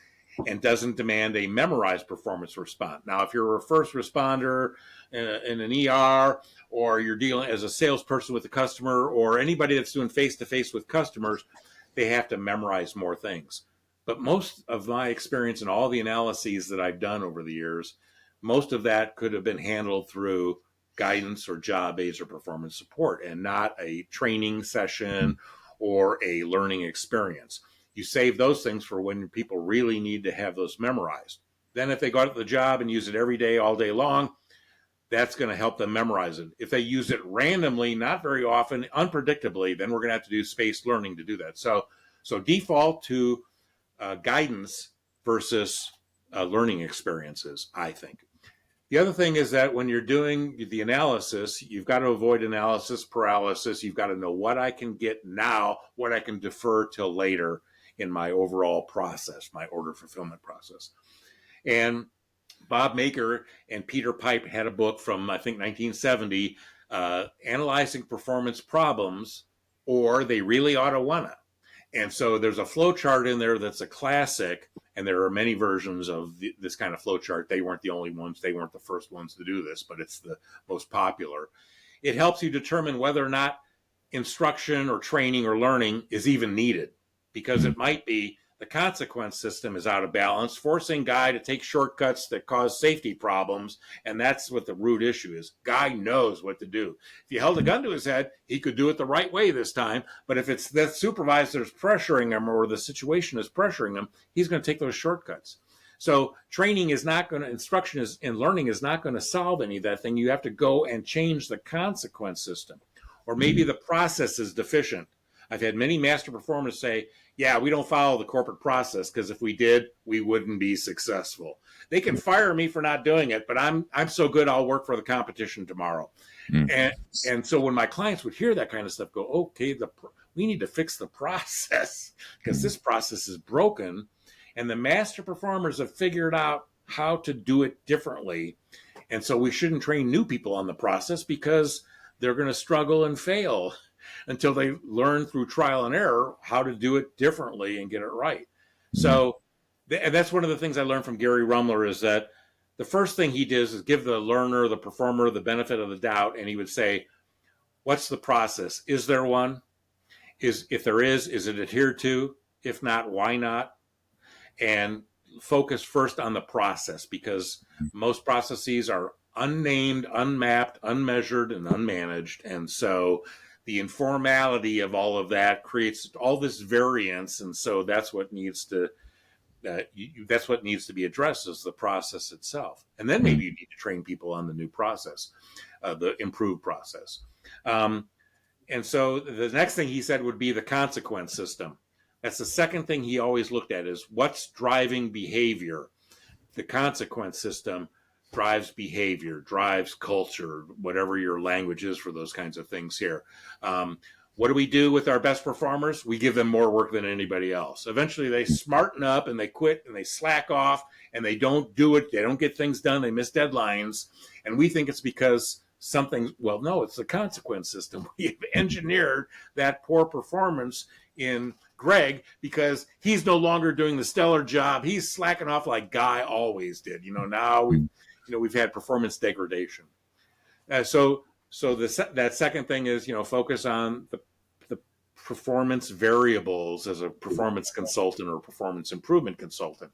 [SPEAKER 2] and doesn't demand a memorized performance response. Now, if you're a first responder in an ER, or you're dealing as a salesperson with a customer, or anybody that's doing face-to-face with customers, they have to memorize more things. But most of my experience in all the analyses that I've done over the years, most of that could have been handled through guidance or job aids or performance support, and not a training session or a learning experience. You save those things for when people really need to have those memorized. Then if they go out to the job and use it every day, all day long, that's going to help them memorize it. If they use it randomly, not very often, unpredictably, then we're going to have to do spaced learning to do that. So default to guidance versus learning experiences, I think. The other thing is that when you're doing the analysis, you've got to avoid analysis paralysis. You've got to know what I can get now, what I can defer till later in my overall process, my order fulfillment process. And Bob Maker and Peter Pipe had a book from, I think, 1970, analyzing performance problems, or they really ought to wanna. And so there's a flow chart in there that's a classic, and there are many versions of this kind of flow chart. They weren't the only ones. They weren't the first ones to do this, but it's the most popular. It helps you determine whether or not instruction or training or learning is even needed, because it might be the consequence system is out of balance, forcing Guy to take shortcuts that cause safety problems, and that's what the root issue is. Guy knows what to do. If you held a gun to his head, he could do it the right way this time, but if it's the supervisor's pressuring him or the situation is pressuring him, he's going to take those shortcuts. So training is not going to, instruction is, and learning is not going to solve any of that thing. You have to go and change the consequence system. Or maybe the process is deficient. I've had many master performers say, yeah, we don't follow the corporate process, because if we did, we wouldn't be successful. They can fire me for not doing it, but I'm so good, I'll work for the competition tomorrow. And so when my clients would hear that kind of stuff, go, okay, we need to fix the process, because this process is broken. And the master performers have figured out how to do it differently. And so we shouldn't train new people on the process, because they're going to struggle and fail until they learn through trial and error how to do it differently and get it right. So, and that's one of the things I learned from Gary Rumler, is that the first thing he does is give the learner, the performer, the benefit of the doubt. And he would say, what's the process? Is there one? If there is it adhered to? If not, why not? And focus first on the process, because most processes are unnamed, unmapped, unmeasured, and unmanaged. And so the informality of all of that creates all this variance. And so that's what needs to be addressed, is the process itself. And then maybe you need to train people on the new process, the improved process. And so the next thing he said would be the consequence system. That's the second thing he always looked at, is what's driving behavior. The consequence system drives behavior, drives culture, whatever your language is for those kinds of things here. What do we do with our best performers? We give them more work than anybody else. Eventually they smarten up and they quit and they slack off and they don't do it. They don't get things done. They miss deadlines. And we think it's because well, no, it's the consequence system. We've engineered that poor performance in Greg because he's no longer doing the stellar job. He's slacking off like Guy always did. Now we've had performance degradation. So that second thing is, focus on the performance variables as a performance consultant or performance improvement consultant.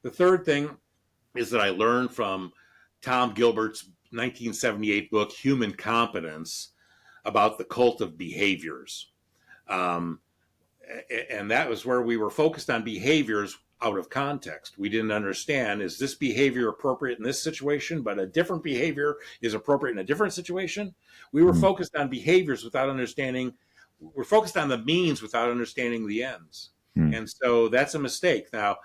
[SPEAKER 2] The third thing is that I learned from Tom Gilbert's 1978 book, Human Competence, about the cult of behaviors. And that was where we were focused on behaviors out of context. We didn't understand, is this behavior appropriate in this situation, but a different behavior is appropriate in a different situation? We were focused on behaviors without understanding. We're focused on the means without understanding the ends. And so that's a mistake. Now,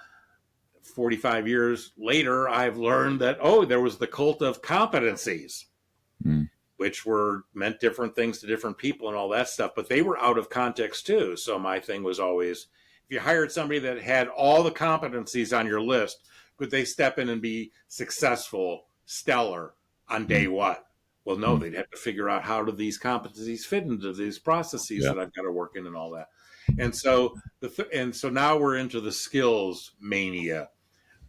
[SPEAKER 2] 45 years later, I've learned that, there was the cult of competencies, which meant different things to different people and all that stuff, but they were out of context too. So my thing was always, if you hired somebody that had all the competencies on your list, could they step in and be successful, stellar on day one? Well, no, they'd have to figure out, how do these competencies fit into these processes that I've got to work in and all that. And so and so now we're into the skills mania,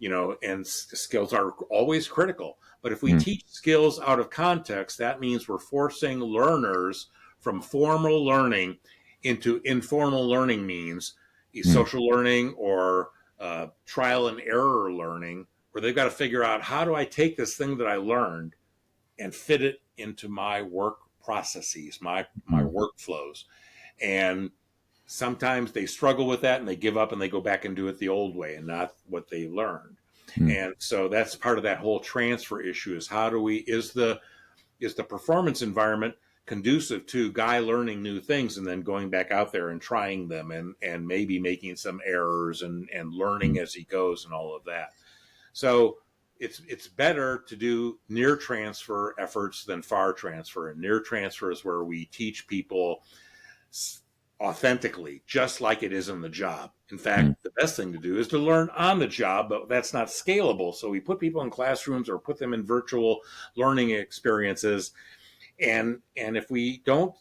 [SPEAKER 2] and skills are always critical. But if we teach skills out of context, that means we're forcing learners from formal learning into informal learning means, social learning or trial and error learning, where they've got to figure out, how do I take this thing that I learned and fit it into my work processes, my workflows. And sometimes they struggle with that and they give up and they go back and do it the old way and not what they learned. And so that's part of that whole transfer issue, is how do we, is the performance environment conducive to Guy learning new things and then going back out there and trying them and maybe making some errors and learning as he goes and all of that. So it's better to do near transfer efforts than far transfer. And near transfer is where we teach people authentically, just like it is in the job. In fact, the best thing to do is to learn on the job, but that's not scalable. So we put people in classrooms or put them in virtual learning experiences. And if we don't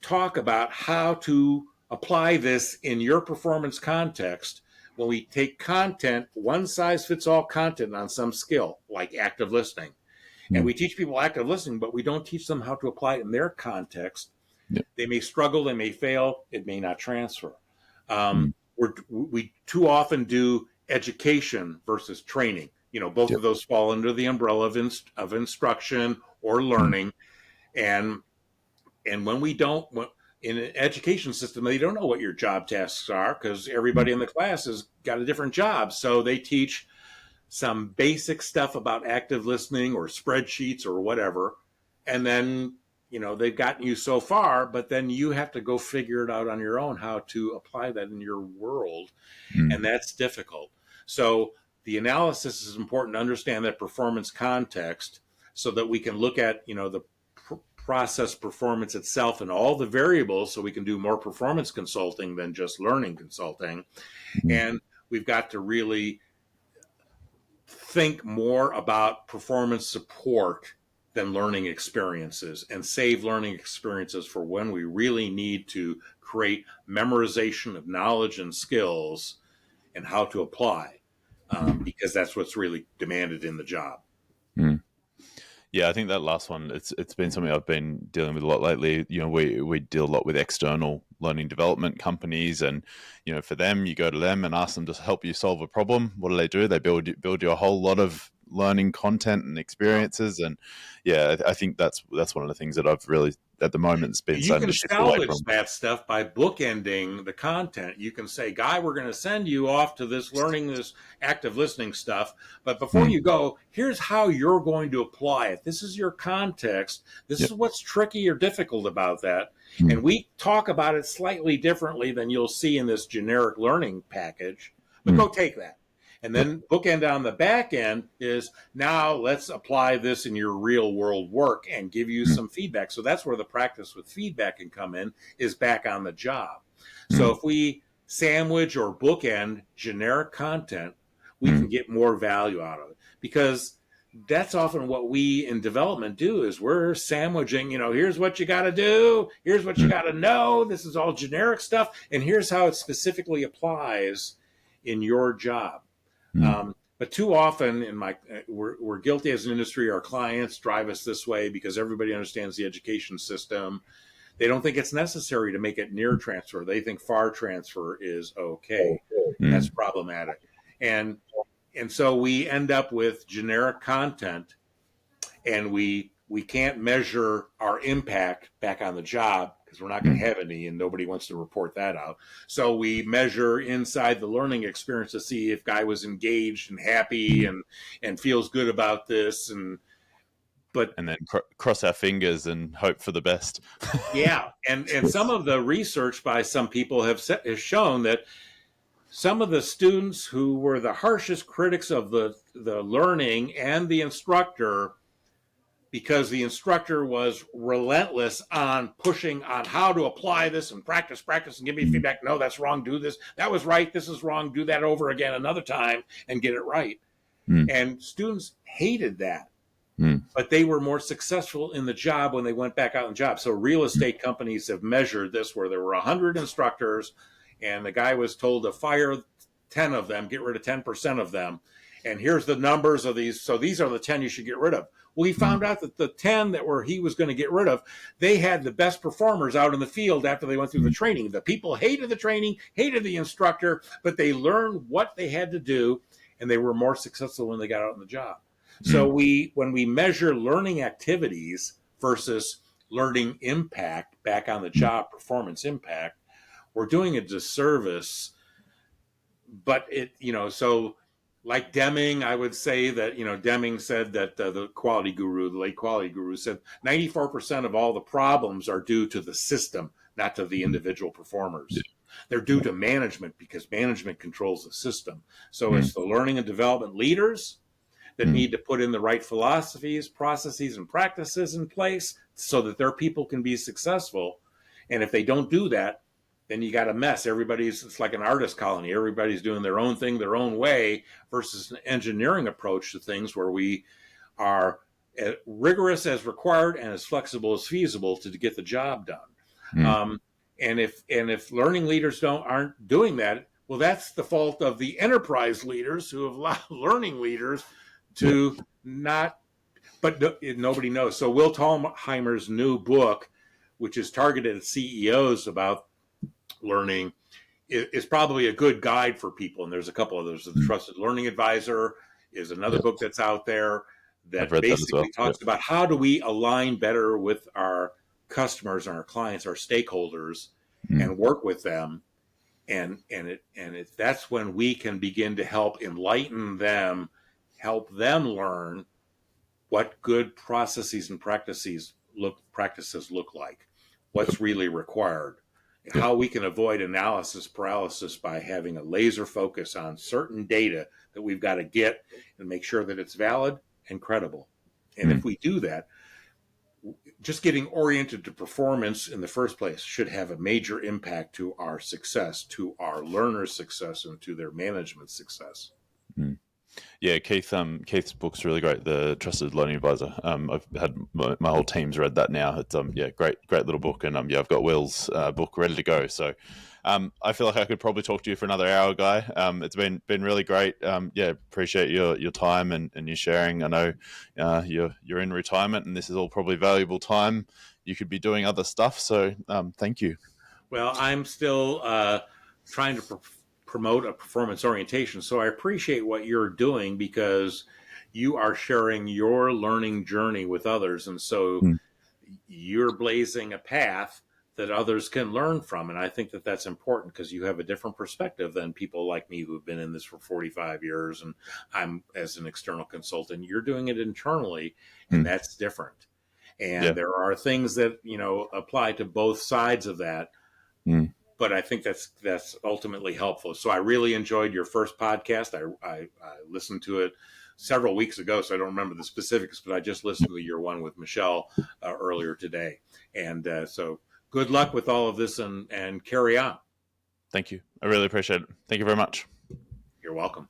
[SPEAKER 2] talk about how to apply this in your performance context, when we take content, one size fits all content on some skill, like active listening, and we teach people active listening, but we don't teach them how to apply it in their context, they may struggle, they may fail, it may not transfer. We too often do education versus training. Both of those fall under the umbrella of instruction or learning. And when we don't, in an education system, they don't know what your job tasks are because everybody in the class has got a different job. So they teach some basic stuff about active listening or spreadsheets or whatever. And then, they've gotten you so far, but then you have to go figure it out on your own, how to apply that in your world. And that's difficult. So the analysis is important to understand that performance context so that we can look at, the process performance itself and all the variables, so we can do more performance consulting than just learning consulting. And we've got to really think more about performance support than learning experiences, and save learning experiences for when we really need to create memorization of knowledge and skills and how to apply, because that's what's really demanded in the job.
[SPEAKER 1] Yeah, I think that last one, it's been something I've been dealing with a lot lately. We deal a lot with external learning development companies, and for them, you go to them and ask them to help you solve a problem. What do? They build you a whole lot of learning content and experiences, and I think that's one of the things that I've really at the moment has been
[SPEAKER 2] you
[SPEAKER 1] starting
[SPEAKER 2] can
[SPEAKER 1] to shift away
[SPEAKER 2] salvage
[SPEAKER 1] from.
[SPEAKER 2] that stuff by bookending the content. You can say, Guy, we're going to send you off to this learning, this active listening stuff, but before you go, here's how you're going to apply it. This is your context. This is what's tricky or difficult about that. And we talk about it slightly differently than you'll see in this generic learning package, but go take that. And then bookend on the back end is, now let's apply this in your real world work and give you some feedback. So that's where the practice with feedback can come in, is back on the job. So if we sandwich or bookend generic content, we can get more value out of it, because that's often what we in development do, is we're sandwiching, here's what you got to do. Here's what you got to know. This is all generic stuff. And here's how it specifically applies in your job. But too often we're guilty as an industry. Our clients drive us this way because everybody understands the education system. They don't think it's necessary to make it near transfer. They think far transfer is okay. That's problematic. And so we end up with generic content, and we can't measure our impact back on the job because we're not going to have any, and nobody wants to report that out. So we measure inside the learning experience to see if Guy was engaged and happy and feels good about this, and
[SPEAKER 1] then cross our fingers and hope for the best.
[SPEAKER 2] and some of the research by some people has shown that some of the students who were the harshest critics of the learning and the instructor, because the instructor was relentless on pushing on how to apply this and practice and give me feedback. No, that's wrong. Do this. That was right. This is wrong. Do that over again another time and get it right. And students hated that. But they were more successful in the job when they went back out in the job. So real estate companies have measured this, where there were 100 instructors and the guy was told to fire 10 of them, get rid of 10% of them. And here's the numbers of these. So these are the 10 you should get rid of. Well, he found out that the 10 he was going to get rid of, they had the best performers out in the field after they went through the training. The people hated the training, hated the instructor, but they learned what they had to do, and they were more successful when they got out on the job. So when we measure learning activities versus learning impact, back on the job performance impact, we're doing a disservice. But so like Deming, I would say that, Deming said that the late quality guru said 94% of all the problems are due to the system, not to the individual performers. They're due to management, because management controls the system. So it's the learning and development leaders that need to put in the right philosophies, processes, and practices in place so that their people can be successful. And if they don't do that, then you got a mess. It's like an artist colony. Everybody's doing their own thing, their own way, versus an engineering approach to things where we are as rigorous as required and as flexible as feasible to get the job done. And if learning leaders aren't doing that, well, that's the fault of the enterprise leaders who have allowed learning leaders to not. But nobody knows. So Will Thalheimer's new book, which is targeted at CEOs about learning, is probably a good guide for people. And there's a couple of those. The Trusted Learning Advisor is another book that's out there that basically talks about how do we align better with our customers and our clients, our stakeholders, and work with them. And that's when we can begin to help enlighten them, help them learn what good processes and practices look like, what's really required, how we can avoid analysis paralysis by having a laser focus on certain data that we've got to get and make sure that it's valid and credible. And if we do that, just getting oriented to performance in the first place should have a major impact to our success, to our learners' success, and to their management success.
[SPEAKER 1] Yeah, Keith's book's really great, The Trusted Learning Advisor. I've had my whole team's read that now. It's great little book, and I've got Will's book ready to go. So I feel like I could probably talk to you for another hour, Guy. It's been really great. Appreciate your time and your sharing. I know you're in retirement, and this is all probably valuable time. You could be doing other stuff, so thank you.
[SPEAKER 2] Well, I'm still trying to promote a performance orientation. So I appreciate what you're doing, because you are sharing your learning journey with others. And so you're blazing a path that others can learn from. And I think that that's important, because you have a different perspective than people like me who have been in this for 45 years. And I'm, as an external consultant, you're doing it internally, and that's different. And there are things that, apply to both sides of that. But I think that's ultimately helpful. So I really enjoyed your first podcast. I listened to it several weeks ago, so I don't remember the specifics, but I just listened to your one with Michelle earlier today. And so good luck with all of this, and carry on.
[SPEAKER 1] Thank you. I really appreciate it. Thank you very much.
[SPEAKER 2] You're welcome.